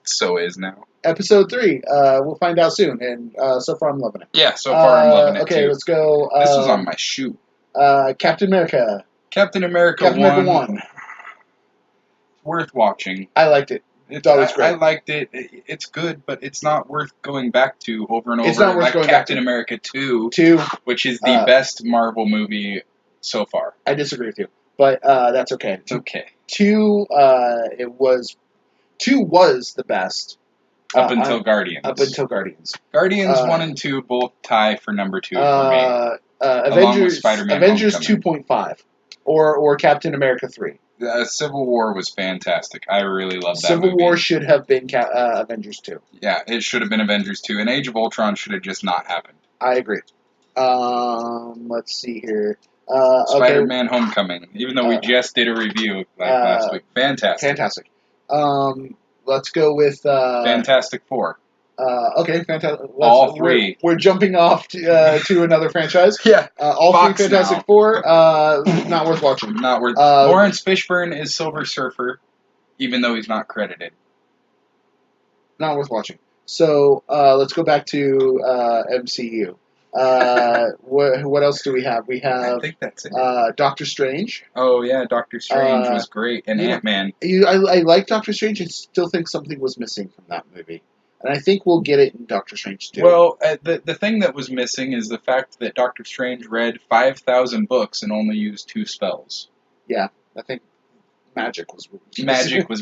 A: so is now.
B: Episode 3. We'll find out soon, and so far I'm loving it.
A: Yeah, so far I'm loving it
B: okay,
A: too.
B: let's go.
A: This was on my shoe.
B: Captain America.
A: Captain America 1. Worth watching.
B: I liked it. It's always great.
A: I liked it. It's good, but it's not worth going back to over and over.
B: It's not worth
A: like
B: going
A: Captain
B: back to.
A: America 2, which is the best Marvel movie so far.
B: I disagree with you, but that's okay.
A: It's okay.
B: 2 was the best
A: up until Guardians. Guardians 1 and 2 both tie for number 2 for me. Along with Spider-Man
B: Avengers
A: Homecoming.
B: 2.5 or Captain America 3.
A: Civil War was fantastic. I really loved that
B: Civil
A: movie.
B: War should have been Avengers 2.
A: Yeah, it should have been Avengers 2. And Age of Ultron should have just not happened.
B: I agree. Let's see here.
A: Spider-Man Homecoming. Even though we just did a review last week. Fantastic.
B: Let's go with...
A: Fantastic Four.
B: Okay, fantastic.
A: All 3.
B: We're jumping off to another franchise.
A: Yeah.
B: All
A: Fox
B: 3 Fantastic
A: now.
B: 4. Not worth watching.
A: Not worth. Lawrence Fishburne is Silver Surfer, even though he's not credited.
B: Not worth watching. So let's go back to MCU. What else do we have? We have.
A: I think that's it.
B: Doctor Strange.
A: Oh yeah, Doctor Strange was great, and Ant-Man.
B: I like Doctor Strange. I still think something was missing from that movie. And I think we'll get it in Doctor Strange 2.
A: Well, the thing that was missing is the fact that Doctor Strange read 5,000 books and only used 2 spells.
B: Yeah, I think magic was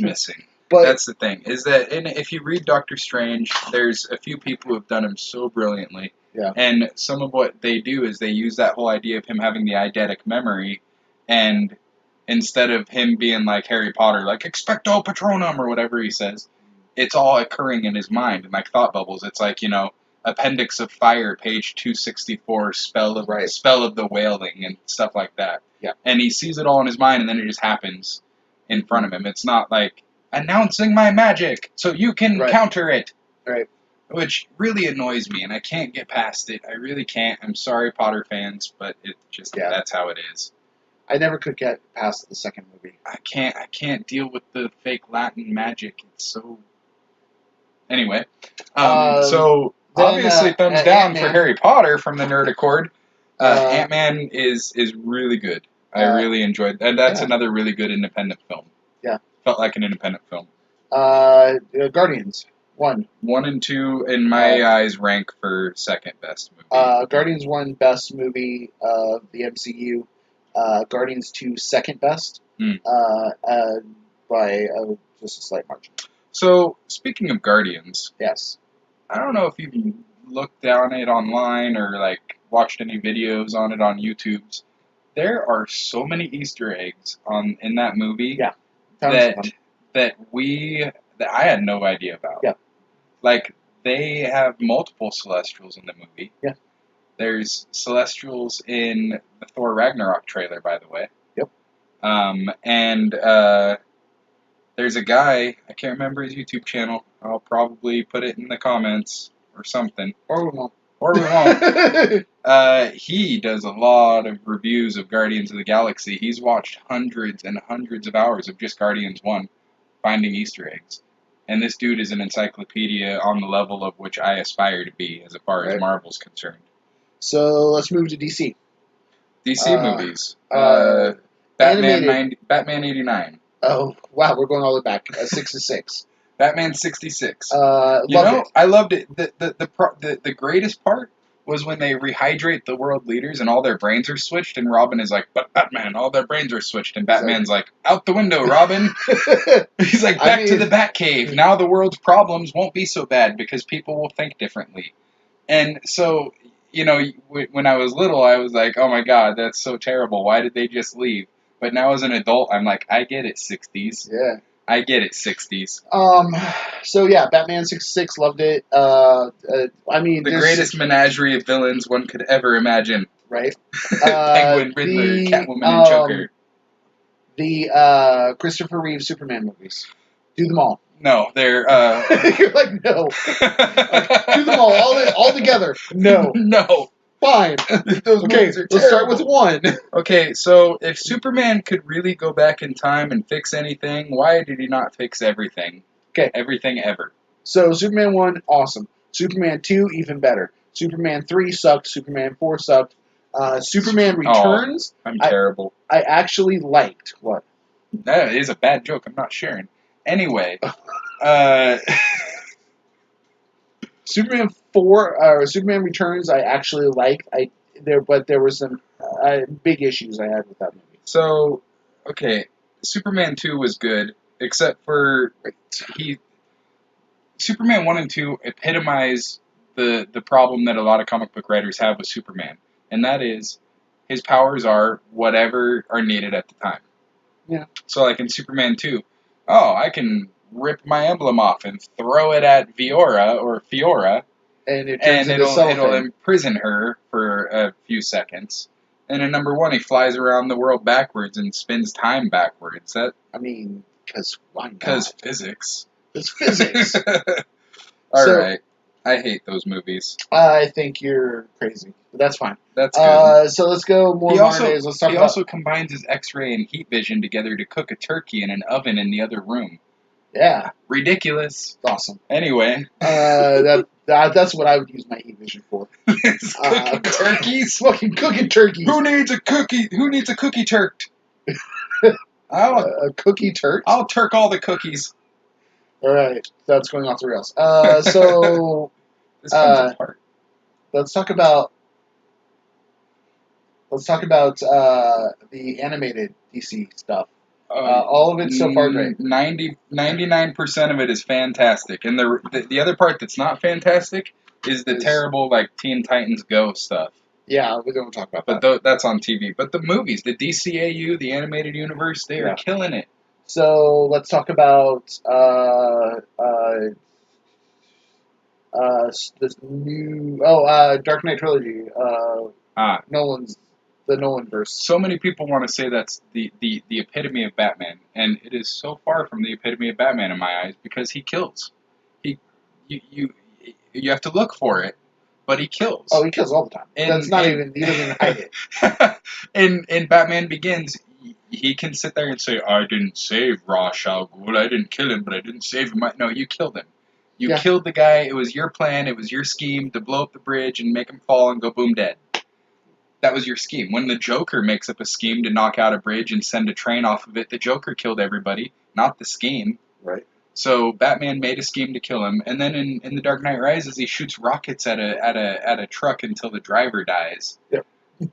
A: missing.
B: But
A: that's the thing, is that if you read Doctor Strange, there's a few people who have done him so brilliantly.
B: Yeah.
A: And some of what they do is they use that whole idea of him having the eidetic memory, and instead of him being like Harry Potter, like expecto patronum or whatever he says, it's all occurring in his mind, in like thought bubbles. It's like, Appendix of Fire, page 264, spell of the wailing and stuff like that.
B: Yeah.
A: And he sees it all in his mind, and then it just happens in front of him. It's not like, announcing my magic, so you can counter it.
B: Right.
A: Which really annoys me, and I can't get past it. I really can't. I'm sorry, Potter fans, but it just, that's how it is.
B: I never could get past the second movie.
A: I can't deal with the fake Latin magic. It's so... Anyway, so obviously thumbs down
B: Ant-Man.
A: for Harry Potter from the Nerd Accord. Ant-Man is really good. I really enjoyed, and that's another really good independent film.
B: Yeah,
A: felt like an independent film.
B: Guardians 1
A: and 2 in my eyes rank for second best movie.
B: Guardians 1 best movie of the MCU. Guardians 2 second best. By just a slight margin.
A: So, speaking of Guardians,
B: yes,
A: I don't know if you've looked down it online or like watched any videos on it on YouTube. There are so many Easter eggs in that movie that I had no idea about.
B: Yeah,
A: like they have multiple Celestials in the movie.
B: Yeah,
A: There's Celestials in the Thor Ragnarok trailer, by the way.
B: Yep.
A: And there's a guy, I can't remember his YouTube channel. I'll probably put it in the comments or something.
B: Or we won't.
A: Or we won't. He does a lot of reviews of Guardians of the Galaxy. He's watched hundreds and hundreds of hours of just Guardians 1, finding Easter eggs. And this dude is an encyclopedia on the level of which I aspire to be as far as Marvel's concerned.
B: So let's move to DC.
A: DC movies. Batman 89.
B: Oh, wow, we're going all the way back. 66.
A: Batman 66.
B: It.
A: I loved it. The greatest part was when they rehydrate the world leaders and all their brains are switched, and Robin is like, but Batman, all their brains are switched, and Batman's like, out the window, Robin. He's like, back to the Batcave. Now the world's problems won't be so bad because people will think differently. And so, you know, when I was little, I was like, oh my god, that's so terrible. Why did they just leave? But now as an adult, I'm like, I get it, 60s.
B: Yeah.
A: I get it, 60s.
B: So yeah, Batman 66, loved it. I mean,
A: the greatest menagerie of villains one could ever imagine.
B: Right.
A: Penguin, Riddler, Catwoman, and Joker.
B: The Christopher Reeve Superman movies. Do them all.
A: No, they're.
B: You're like, no. Do them all together. No.
A: No.
B: Fine. Okay, let's start with one.
A: Okay, so if Superman could really go back in time and fix anything, why did he not fix everything?
B: Okay.
A: Everything ever.
B: So Superman 1, awesome. Superman 2, even better. Superman 3 sucked. Superman 4 sucked. Superman Returns.
A: I'm terrible.
B: I actually liked. What?
A: That is a bad joke. I'm not sharing. Anyway.
B: Superman 4 or Superman Returns, I actually liked. But there were some big issues I had with that movie.
A: So, okay, Superman 2 was good, except for Superman 1 and 2 epitomize the problem that a lot of comic book writers have with Superman, and that is his powers are whatever are needed at the time.
B: Yeah.
A: So, like in Superman 2, I can rip my emblem off and throw it at Fiora,
B: and
A: it'll imprison her for a few seconds. And in number 1, he flies around the world backwards and spins time backwards.
B: Because why not?
A: Because physics.
B: It's physics.
A: All right. I hate those movies.
B: I think you're crazy. But that's fine.
A: That's good.
B: So let's go more modern days. Let's talk
A: He
B: about...
A: also combines his X-ray and heat vision together to cook a turkey in an oven in the other room.
B: Yeah.
A: Ridiculous.
B: Awesome.
A: Anyway.
B: That's what I would use my heat vision for.
A: Cooking turkeys?
B: Fucking cooking turkeys.
A: Who needs a cookie? Who needs a cookie turked?
B: A cookie turk?
A: I'll turk all the cookies.
B: Alright. That's going off the rails. So...
A: This comes apart.
B: Let's talk about the animated DC stuff. All of it so far great.
A: 99% of it is fantastic, and the other part that's not fantastic is the terrible like Teen Titans Go stuff.
B: Yeah, we don't talk about that.
A: But that's on TV. But the movies, the DCAU, the animated universe, they are killing it. So
B: let's talk about this new Dark Knight trilogy. The Nolanverse. So many people want to say that's the epitome of Batman, and it is so far from the epitome of Batman in my eyes because he kills. You have to look for it, but he kills. Oh, he kills all the time. He doesn't even hide it. In Batman Begins, he can sit there and say, "I didn't save Ra's al Ghul. I didn't kill him, but I didn't save him." No, you killed him. You killed the guy. It was your plan. It was your scheme to blow up the bridge and make him fall and go boom dead. That was your scheme. When the Joker makes up a scheme to knock out a bridge and send a train off of it, the Joker killed everybody, not the scheme. Right. So Batman made a scheme to kill him, and then in The Dark Knight Rises, he shoots rockets at a truck until the driver dies. Yep.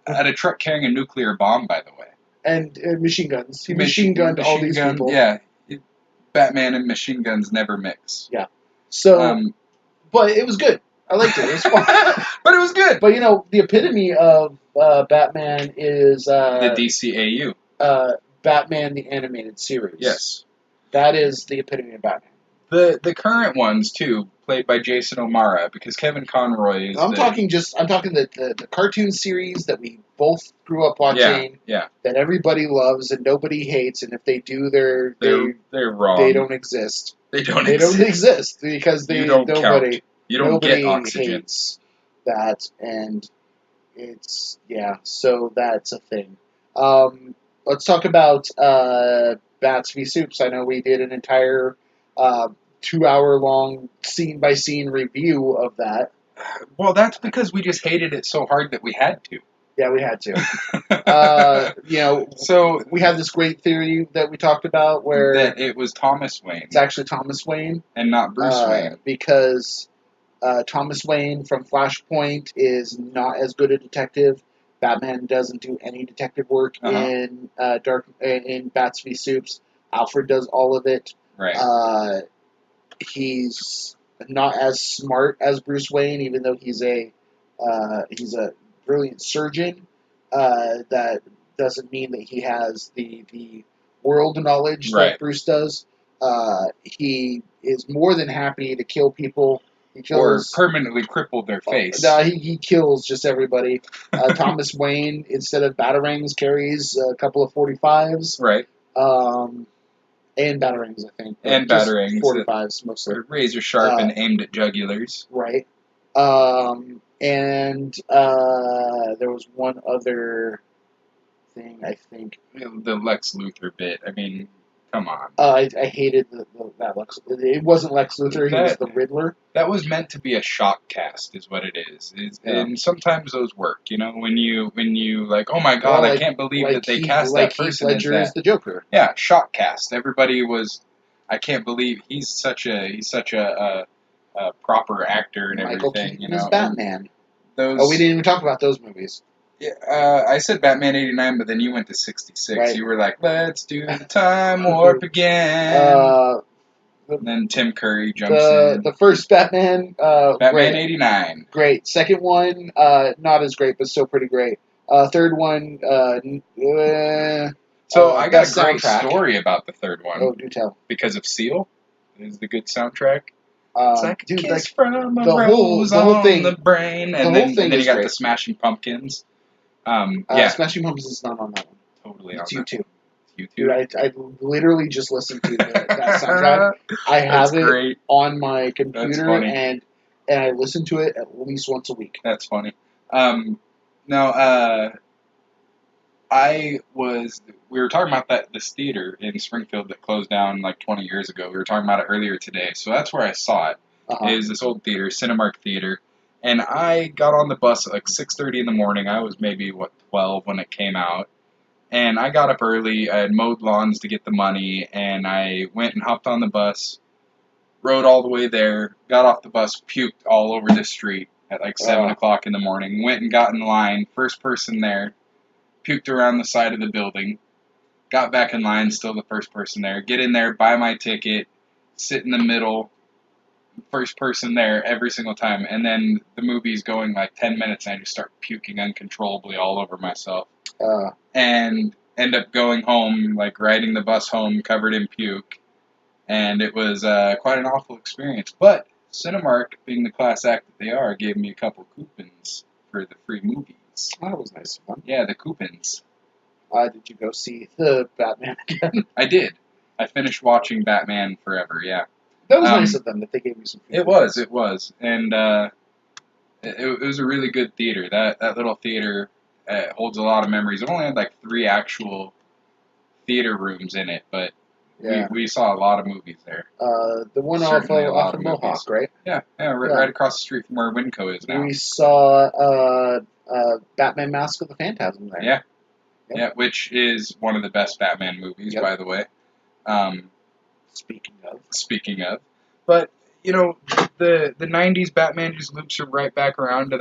B: At a truck carrying a nuclear bomb, by the way. And machine guns. He machine gunned all these people. Yeah. Batman and machine guns never mix. Yeah. So, but it was good. I liked it. It was fun. But it was good. But, the epitome of Batman is... the DCAU. Batman, the Animated Series. Yes. That is the epitome of Batman. The current ones, too,
A: played by Jason O'Mara, because Kevin Conroy is.
B: I'm talking the cartoon series that we both grew up watching.
A: Yeah.
B: That everybody loves and nobody hates, and if they do,
A: They're wrong.
B: They don't exist.
A: They don't
B: exist because
A: you don't
B: nobody
A: count. You don't get
B: nobody
A: oxygen.
B: hates that, and it's so that's a thing. Let's talk about Bats v Soups. I know we did an entire 2-hour-long scene-by-scene review of that.
A: Well, that's because we just hated it so hard that we had to.
B: Yeah, we had to.
A: So
B: we had this great theory that we talked about where
A: that it was Thomas Wayne.
B: It's actually Thomas Wayne
A: and not Bruce Wayne,
B: because Thomas Wayne from Flashpoint is not as good a detective. Batman doesn't do any detective work in Bats v Soups. Alfred does all of it.
A: Right.
B: He's not as smart as Bruce Wayne, even though he's a brilliant surgeon. That doesn't mean that he has the world knowledge that Bruce does. He is more than happy to kill people. He kills,
A: or permanently cripple their face.
B: No, he kills just everybody. Thomas Wayne, instead of batarangs, carries a couple of 45s.
A: Right.
B: And batarangs, I think.
A: And batarangs.
B: 45s, mostly.
A: Razor sharp and aimed at jugulars.
B: Right. And there was one other thing, I think.
A: The Lex Luthor bit. I mean, come on.
B: I hated that Lex. It wasn't Lex Luthor. He was the Riddler.
A: That was meant to be a shock cast, is what it is. And sometimes those work. You know, when you like, oh my god, I can't believe that they cast that person
B: Heath Ledger as the Joker.
A: Yeah, shock cast. Everybody was. I can't believe he's such a proper actor and
B: Michael
A: everything.
B: Keaton is Batman.
A: We
B: didn't even talk about those movies.
A: Yeah, I said Batman 89, but then you went to 66. Right. You were like, let's do the time warp again. And then Tim Curry jumps in.
B: The first Batman.
A: Batman 89.
B: Great. Second one, not as great, but still pretty great. Third one,
A: so I got a great story about the third one.
B: Oh, do tell.
A: Because of Seal. Is the good soundtrack.
B: It's
A: like a kiss from a rose on the brain. And then you got the Smashing Pumpkins.
B: Smashing Pumpkins is not on that one.
A: Totally
B: it's
A: on
B: U2.
A: That. U2.
B: Dude, I literally just listened to that soundtrack. I have it on my computer, and I listen to it at least once a week.
A: That's funny. We were talking about this theater in Springfield that closed down like 20 years ago. We were talking about it earlier today. So that's where I saw it. Is this old theater, Cinemark Theater. And I got on the bus at like 6:30 in the morning. I was maybe, 12 when it came out. And I got up early. I had mowed lawns to get the money. And I went and hopped on the bus, rode all the way there, got off the bus, puked all over the street at like 7 o'clock in the morning. Went and got in line, first person there, puked around the side of the building, got back in line, still the first person there. Get in there, buy my ticket, sit in the middle, first person there every single time, and then the movie's going like 10 minutes and I just start puking uncontrollably all over myself. And end up going home, like riding the bus home covered in puke, and it was quite an awful experience. But Cinemark, being the class act that they are, gave me a couple coupons for the free movies.
B: That was nice of them.
A: Yeah, the coupons.
B: Did you go see the Batman again?
A: I did. I finished watching Batman Forever, yeah.
B: That was nice of them that they gave me some free
A: movies. It was. And it was a really good theater. That little theater holds a lot of memories. It only had like 3 actual theater rooms in it, but we saw a lot of movies there.
B: The one off of Mohawk, right?
A: Yeah, right across the street from where Winco is now.
B: We saw Batman Mask of the Phantasm there.
A: Yeah, which is one of the best Batman movies, by the way. Speaking of. But, you know, the 90s Batman just loops right back around to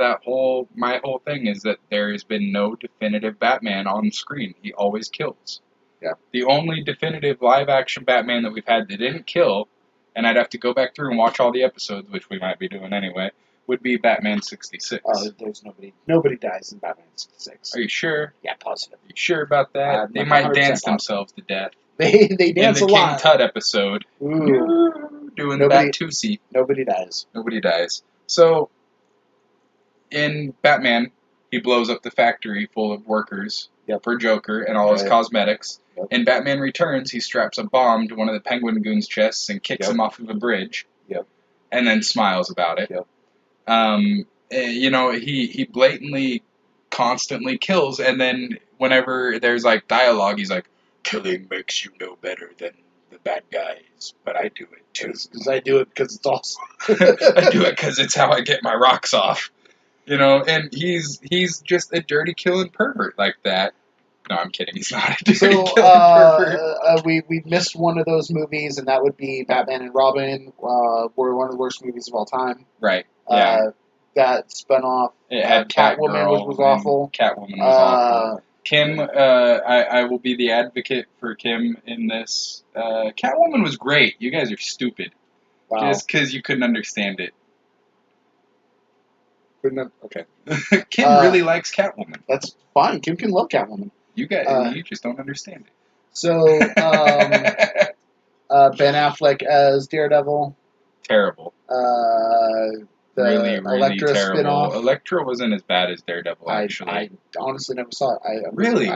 A: my whole thing is that there has been no definitive Batman on screen. He always kills.
B: Yeah.
A: The only definitive live-action Batman that we've had that didn't kill, and I'd have to go back through and watch all the episodes, which we might be doing anyway, would be Batman 66.
B: There's nobody dies in Batman 66.
A: Are you sure?
B: Yeah, positive.
A: Are you sure about that? They might dance themselves to death.
B: They dance a lot.
A: In the King Tut episode.
B: Ooh.
A: doing the Bat-Tusi.
B: Nobody dies.
A: Nobody dies. So, in Batman, he blows up the factory full of workers for Joker and all his cosmetics.
B: Yep.
A: In Batman Returns, he straps a bomb to one of the Penguin Goons' chests and kicks him off of a bridge.
B: Yep.
A: And then smiles about it.
B: Yep.
A: You know, he blatantly, constantly kills, and then whenever there's like dialogue, he's like, "Killing makes you no better than the bad guys, but I do it too.
B: Because I do it because it's awesome.
A: I do it because it's how I get my rocks off." You know, and he's just a dirty killing pervert like that. No, I'm kidding. He's not a dirty killing pervert.
B: We missed one of those movies, and that would be Batman and Robin. Were one of the worst movies of all time.
A: Right. Yeah.
B: That spun off.
A: It had
B: Catwoman, which was awful.
A: Catwoman was awful. Kim, I will be the advocate for Kim in this. Catwoman was great. You guys are stupid.
B: Wow.
A: Just because you couldn't understand it.
B: Okay.
A: Kim really likes Catwoman.
B: That's fine. Kim can love Catwoman.
A: You guys, you just don't understand it.
B: So, Ben Affleck as Daredevil.
A: Terrible.
B: The
A: really
B: Elektra
A: terrible.
B: spin-off.
A: Elektra wasn't as bad as Daredevil, actually.
B: I honestly never saw it. I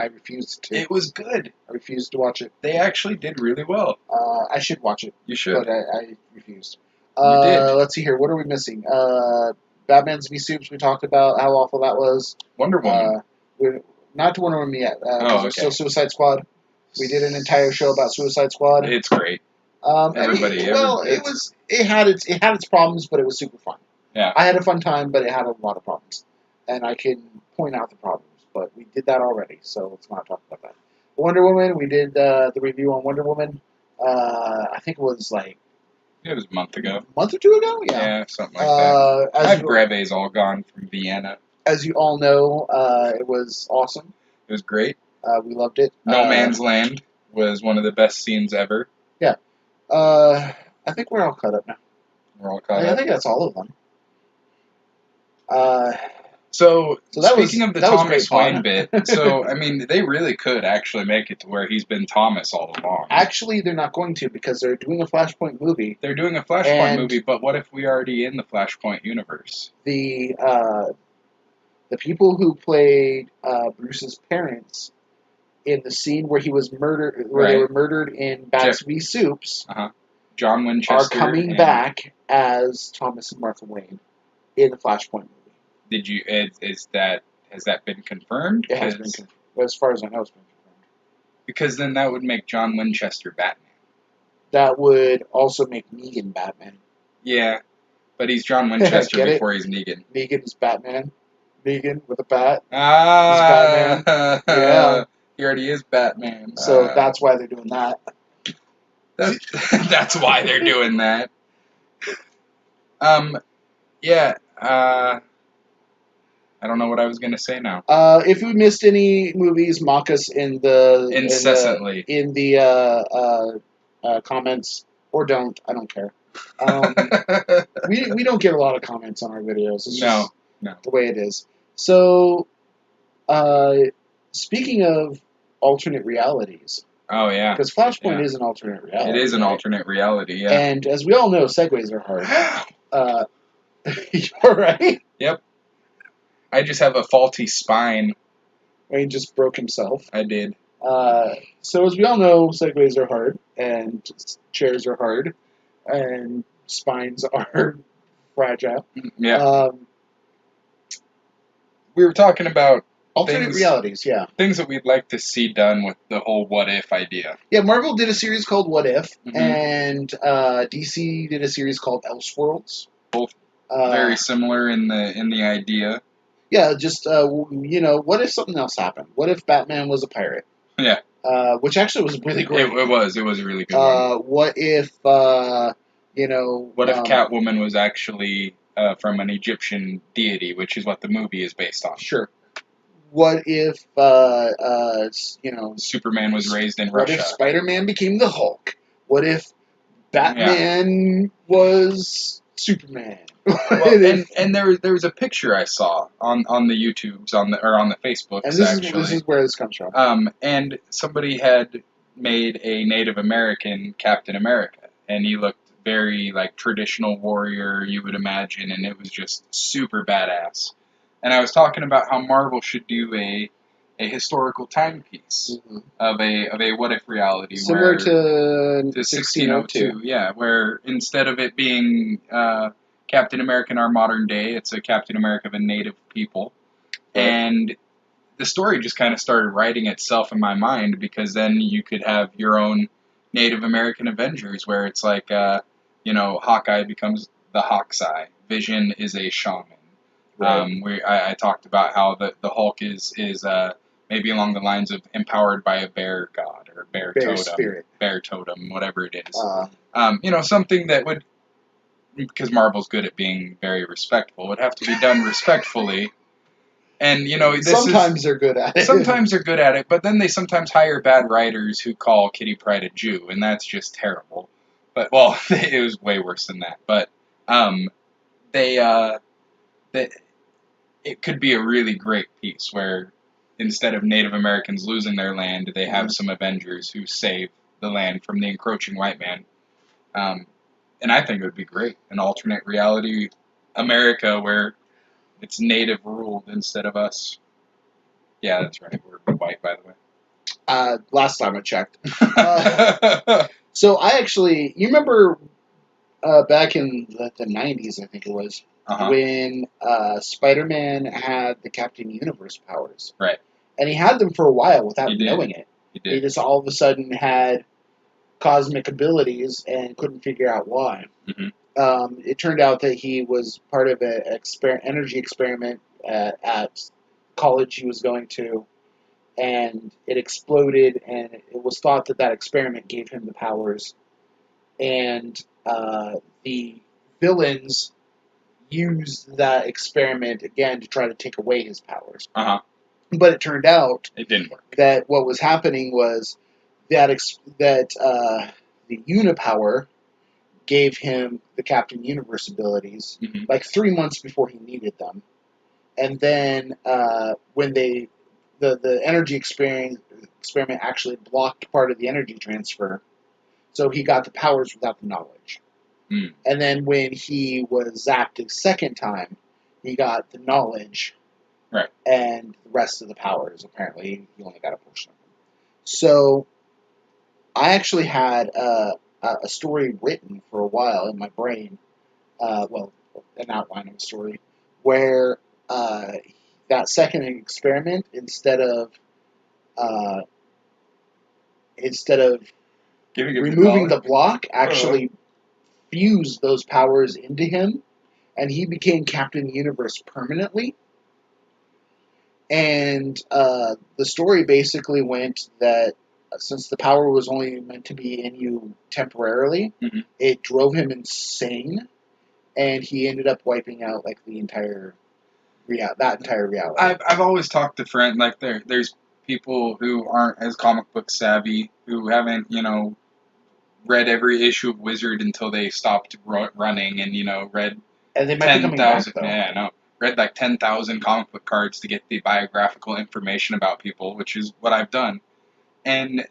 B: refused to.
A: It was good.
B: I refused to watch it.
A: They actually did really well.
B: I should watch it.
A: You should.
B: But I refused.
A: You did.
B: Let's see here. What are we missing? Batman's v Soups. We talked about how awful that was.
A: Wonder Woman.
B: We're not to Wonder Woman yet.
A: Okay.
B: Still Suicide Squad. We did an entire show about Suicide Squad.
A: It's great.
B: It had its problems, but it was super fun.
A: Yeah.
B: I had a fun time, but it had a lot of problems, and I can point out the problems. But we did that already, so let's not talk about that. Wonder Woman. We did the review on Wonder Woman. I think it was like.
A: It was a month ago.
B: A month or two ago? Yeah.
A: Something like that. I have brevet's all gone from Vienna.
B: As you all know, it was awesome.
A: It was great.
B: We loved it.
A: No Man's Land was one of the best scenes ever.
B: Yeah. I think we're all caught up now.
A: We're all caught up.
B: I think that's all of them.
A: So speaking
B: of
A: the Thomas Wayne bit, I mean, they really could actually make it to where he's been Thomas all along.
B: Actually, they're not going to because they're doing a Flashpoint movie.
A: They're doing a Flashpoint movie, but what if we already in the Flashpoint universe?
B: The people who played Bruce's parents in the scene where he was murdered, where they were murdered in Bats v Soups,
A: John Winchester
B: are coming back as Thomas and Martha Wayne in the Flashpoint movie.
A: Did you? Has that been confirmed?
B: It has been confirmed. As far as I know, it's been confirmed.
A: Because then that would make John Winchester Batman.
B: That would also make Negan Batman.
A: Yeah, but he's John Winchester before he's Negan.
B: Negan's Batman. Negan with a bat.
A: Ah,
B: he's Batman. Yeah,
A: he already is Batman.
B: So that's why they're doing that.
A: That's why they're doing that. Yeah. I don't know what I was going to say now.
B: If we missed any movies, mock us in the
A: incessantly
B: in the comments, or don't. I don't care. We don't get a lot of comments on our videos. It's just the way it is. So, speaking of alternate realities.
A: Oh yeah.
B: Because Flashpoint is an alternate reality.
A: It is an alternate reality. Yeah.
B: And as we all know, segues are hard. You're right.
A: Yep. I just have a faulty spine.
B: Wayne just broke himself.
A: I did.
B: So as we all know, segues are hard, and chairs are hard, and spines are fragile.
A: Yeah. We were talking about
B: alternate realities, yeah.
A: Things that we'd like to see done with the whole what if idea.
B: Yeah, Marvel did a series called What If, and DC did a series called Elseworlds.
A: Both very similar in the idea.
B: Yeah, just what if something else happened? What if Batman was a pirate?
A: Yeah.
B: Which actually was really great.
A: It was a really good one.
B: What if what
A: if Catwoman was actually from an Egyptian deity, which is what the movie is based on?
B: Sure. What if
A: Superman was raised in
B: Russia? What if Spider-Man became the Hulk? What if Batman was Superman?
A: Well, and there was a picture I saw on the YouTubes on the Facebooks.
B: And this is where this comes from.
A: And somebody had made a Native American Captain America, and he looked very like traditional warrior you would imagine, and it was just super badass. And I was talking about how Marvel should do a historical timepiece
B: Mhm.
A: of a what if reality
B: Similar
A: where
B: to
A: to
B: 1602.
A: 1602, yeah, where instead of it being Captain America in our modern day, it's a Captain America of a native people.
B: Right.
A: And the story just kind of started writing itself in my mind, because then you could have your own Native American Avengers where it's like, Hawkeye becomes the Hawkeye, Vision is a shaman.
B: Right.
A: I talked about how the Hulk is maybe along the lines of empowered by a bear god or
B: Bear spirit.
A: bear totem, whatever it is.
B: Uh,
A: Something that would, because Marvel's good at being very respectful, would have to be done respectfully. And
B: sometimes they're good at it.
A: sometimes they're good at it, but then they sometimes hire bad writers who call Kitty Pryde a Jew, and that's just terrible. But well, it was way worse than that. But they it could be a really great piece where instead of Native Americans losing their land, they have some Avengers who save the land from the encroaching white man. And I think it would be great, an alternate reality America where it's native ruled instead of us. Yeah, that's right. We're white, by the way.
B: Last time I checked. So I actually, you remember back in the 90s, I think it was, when Spider-Man had the Captain Universe powers.
A: Right.
B: And he had them for a while without
A: He did.
B: knowing it.
A: He did.
B: He just all of a sudden had cosmic abilities and couldn't figure out why.
A: Mm-hmm.
B: It turned out that he was part of an energy experiment at college he was going to, and it exploded, and it was thought that that experiment gave him the powers, and the villains used that experiment again to try to take away his powers. But it turned out
A: it didn't work.
B: That what was happening was that the Unipower gave him the Captain Universe abilities like 3 months before he needed them, and then when the energy experiment actually blocked part of the energy transfer, so he got the powers without the knowledge. And then when he was zapped a second time, he got the knowledge,
A: right,
B: and the rest of the powers. Apparently, he only got a portion of them. So I actually had a story written for a while in my brain, an outline of a story, where that second experiment, instead of removing the block, actually fused those powers into him, and he became Captain Universe permanently. And the story basically went that since the power was only meant to be in you temporarily, it drove him insane, and he ended up wiping out like the entire reality.
A: I've always talked to friends, like there's people who aren't as comic book savvy, who haven't read every issue of Wizard until they stopped running, and read
B: and they might be coming back, though.
A: Yeah, no. Read like 10,000 comic book cards to get the biographical information about people, which is what I've done. And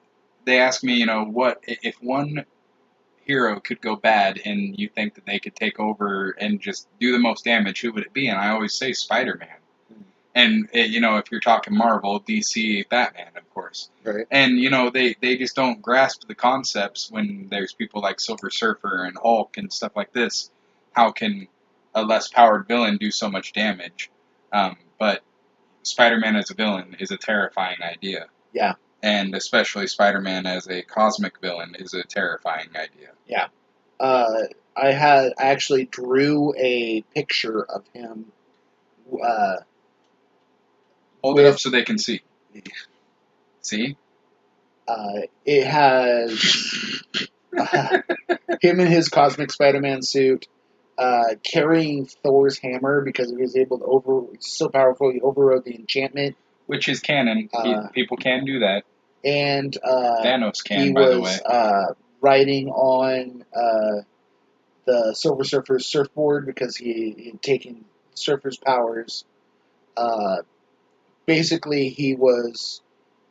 A: they ask me, what if one hero could go bad and you think that they could take over and just do the most damage, who would it be? And I always say Spider-Man. And, if you're talking Marvel, DC, Batman, of course.
B: Right.
A: And, they just don't grasp the concepts when there's people like Silver Surfer and Hulk and stuff like this. How can a less powered villain do so much damage? But Spider-Man as a villain is a terrifying idea.
B: Yeah.
A: And especially Spider-Man as a cosmic villain is a terrifying idea.
B: Yeah. I actually drew a picture of him.
A: Hold it up so they can see. See?
B: It has him in his cosmic Spider-Man suit, carrying Thor's hammer because he was able to he's so powerful he overrode the enchantment.
A: Which is canon. People can do that.
B: And
A: Thanos can, by the way.
B: He was riding on the Silver Surfer's surfboard because he had taken Surfer's powers. Basically, he was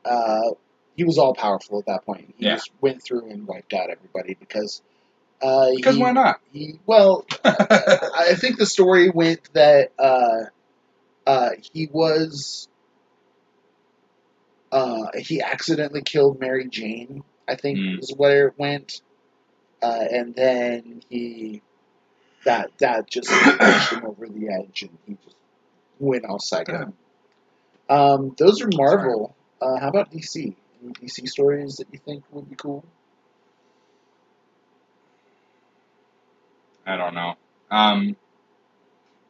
B: all powerful at that point. He just went through and wiped out everybody because
A: Because why not?
B: Well, I think the story went that he was he accidentally killed Mary Jane. I think is where it went, and then that just pushed him over the edge, and he just went all psycho. Those are Marvel. How about DC? Any DC stories that you think would be cool?
A: I don't know.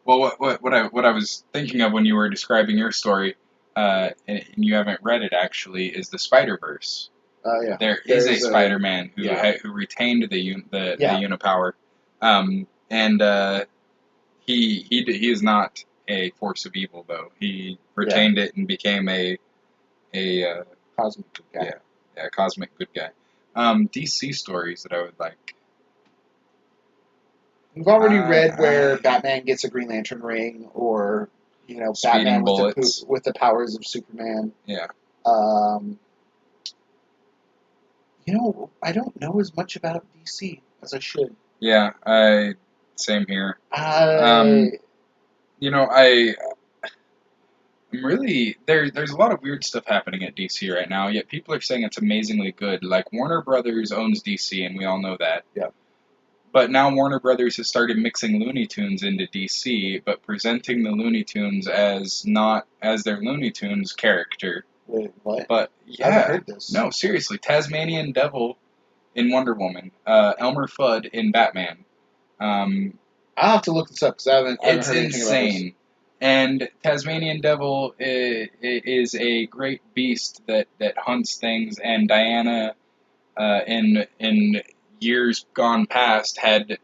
A: Well, what I was thinking of when you were describing your story, and you haven't read it actually, is the Spider-Verse.
B: Yeah.
A: There is a Spider-Man who
B: yeah.
A: who retained the
B: Yeah.
A: unipower, and he is not a force of evil though. He retained it and became a
B: Cosmic good guy.
A: yeah, cosmic good guy. DC stories that I would like.
B: We've already read where Batman gets a Green Lantern ring, or Batman with the powers of Superman.
A: Yeah.
B: I don't know as much about DC as I should.
A: Yeah, same here. I'm really there's a lot of weird stuff happening at DC right now, yet people are saying it's amazingly good. Like Warner Brothers owns DC, and we all know that.
B: Yeah.
A: But now Warner Brothers has started mixing Looney Tunes into DC, but presenting the Looney Tunes as not as their Looney Tunes character.
B: Wait, what?
A: But yeah,
B: I haven't heard this.
A: No, seriously, Tasmanian Devil in Wonder Woman, Elmer Fudd in Batman.
B: I'll have to look this up because I haven't heard anything
A: insane.
B: about this.
A: And Tasmanian Devil is a great beast that hunts things, and Diana, in years gone past, had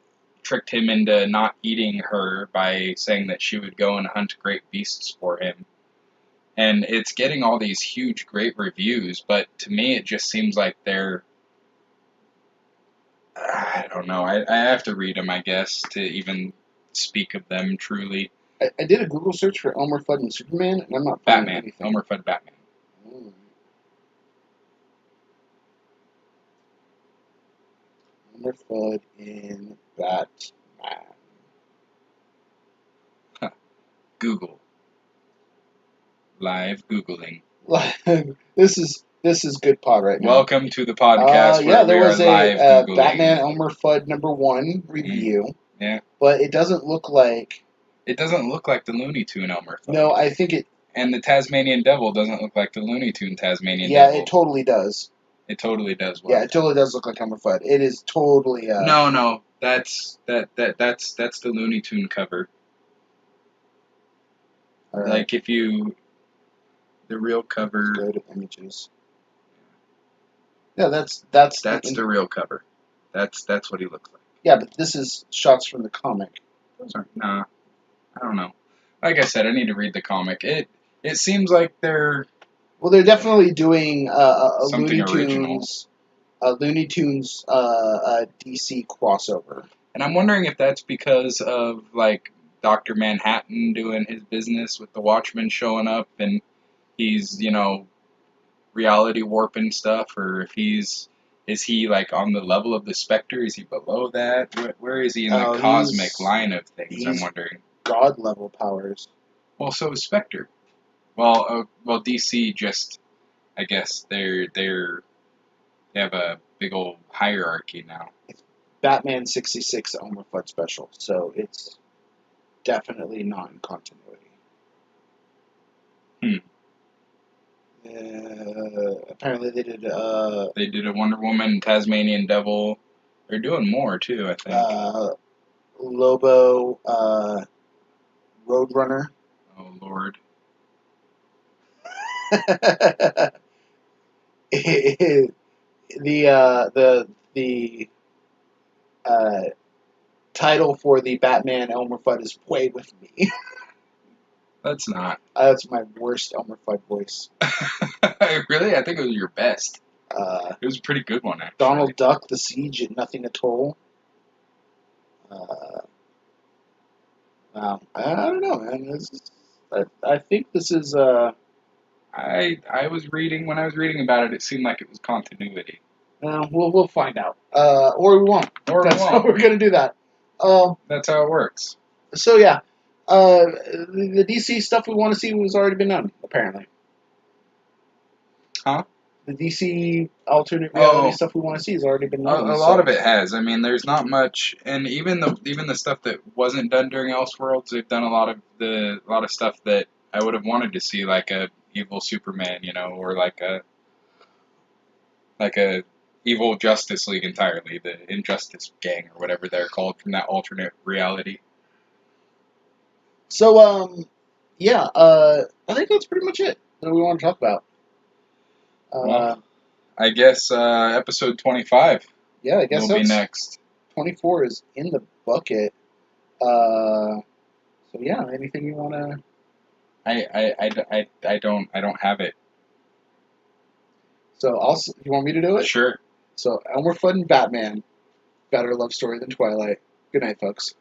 A: tricked him into not eating her by saying that she would go and hunt great beasts for him. And it's getting all these huge, great reviews, but to me it just seems like they're... I don't know. I have to read them, I guess, to even speak of them truly.
B: I did a Google search for Elmer Fudd and Superman, and I'm not finding anything.
A: Elmer Fudd Batman.
B: Elmer Fudd in Batman.
A: Google. Live Googling.
B: This is good pod right now.
A: Welcome to the podcast where
B: there was
A: a
B: Batman Elmer Fudd #1 review.
A: Yeah.
B: But it doesn't look like...
A: It doesn't look like the Looney Tune Elmer Fudd.
B: No, I think it...
A: And the Tasmanian Devil doesn't look like the Looney Tune Tasmanian Devil.
B: Yeah, it totally does.
A: It totally does.
B: Yeah, it totally does look like Elmer Fudd. It is totally...
A: No, that's the Looney Tune cover. Right. Like if you... The real cover...
B: Go to images. Yeah, that's
A: the real cover. That's what he looks like.
B: Yeah, but this is shots from the comic.
A: Those aren't... Nah. I don't know. Like I said, I need to read the comic. It seems like they're...
B: Well, they're definitely doing a
A: something
B: Looney Tunes DC crossover.
A: And I'm wondering if that's because of, like, Dr. Manhattan doing his business with the Watchmen showing up, and he's, reality warping stuff, or if is he, like, on the level of the Spectre? Is he below that? Where is he in the cosmic line of things, I'm wondering?
B: God-level powers.
A: Well, so is Spectre. Well, DC just, I guess, they have a big old hierarchy now.
B: It's Batman 66 Elmer Fudd special, so it's definitely not in continuity. Apparently they did...
A: they did a Wonder Woman, Tasmanian Devil. They're doing more, too, I think.
B: Lobo, Roadrunner.
A: Oh, Lord.
B: The title for the Batman Elmer Fudd is "Play with Me."
A: That's not.
B: That's my worst Elmer Fudd voice.
A: Really? I think it was your best. It was a pretty good one, actually.
B: Donald Duck, The Siege at Nothing Atoll. Wow. I don't know, man. I think this is...
A: I was reading, when I was reading about it, it seemed like it was continuity.
B: We'll find out. Or we won't.
A: Or we
B: That's how
A: won't.
B: we're gonna do that. Um,
A: That's how it works.
B: so yeah, the DC stuff we want to see was already been done apparently.
A: Huh?
B: The DC alternate reality
A: Oh,
B: stuff we want to see has already been
A: a
B: done.
A: lot of it has. I mean, there's not much, and even the stuff that wasn't done during Elseworlds, they've done a lot of stuff that I would have wanted to see, like a evil Superman, or like a evil Justice League entirely, the Injustice Gang or whatever they're called from that alternate reality.
B: So yeah, I think that's pretty much it that we want to talk about.
A: Well,
B: Uh,
A: I guess episode 25
B: yeah, I guess
A: will be
B: that's
A: next.
B: 24 is in the bucket. Uh, so yeah, anything you want to?
A: I don't have it.
B: So you want me to do it?
A: Sure.
B: So Elmer Fudd and Batman, better love story than Twilight. Good night, folks.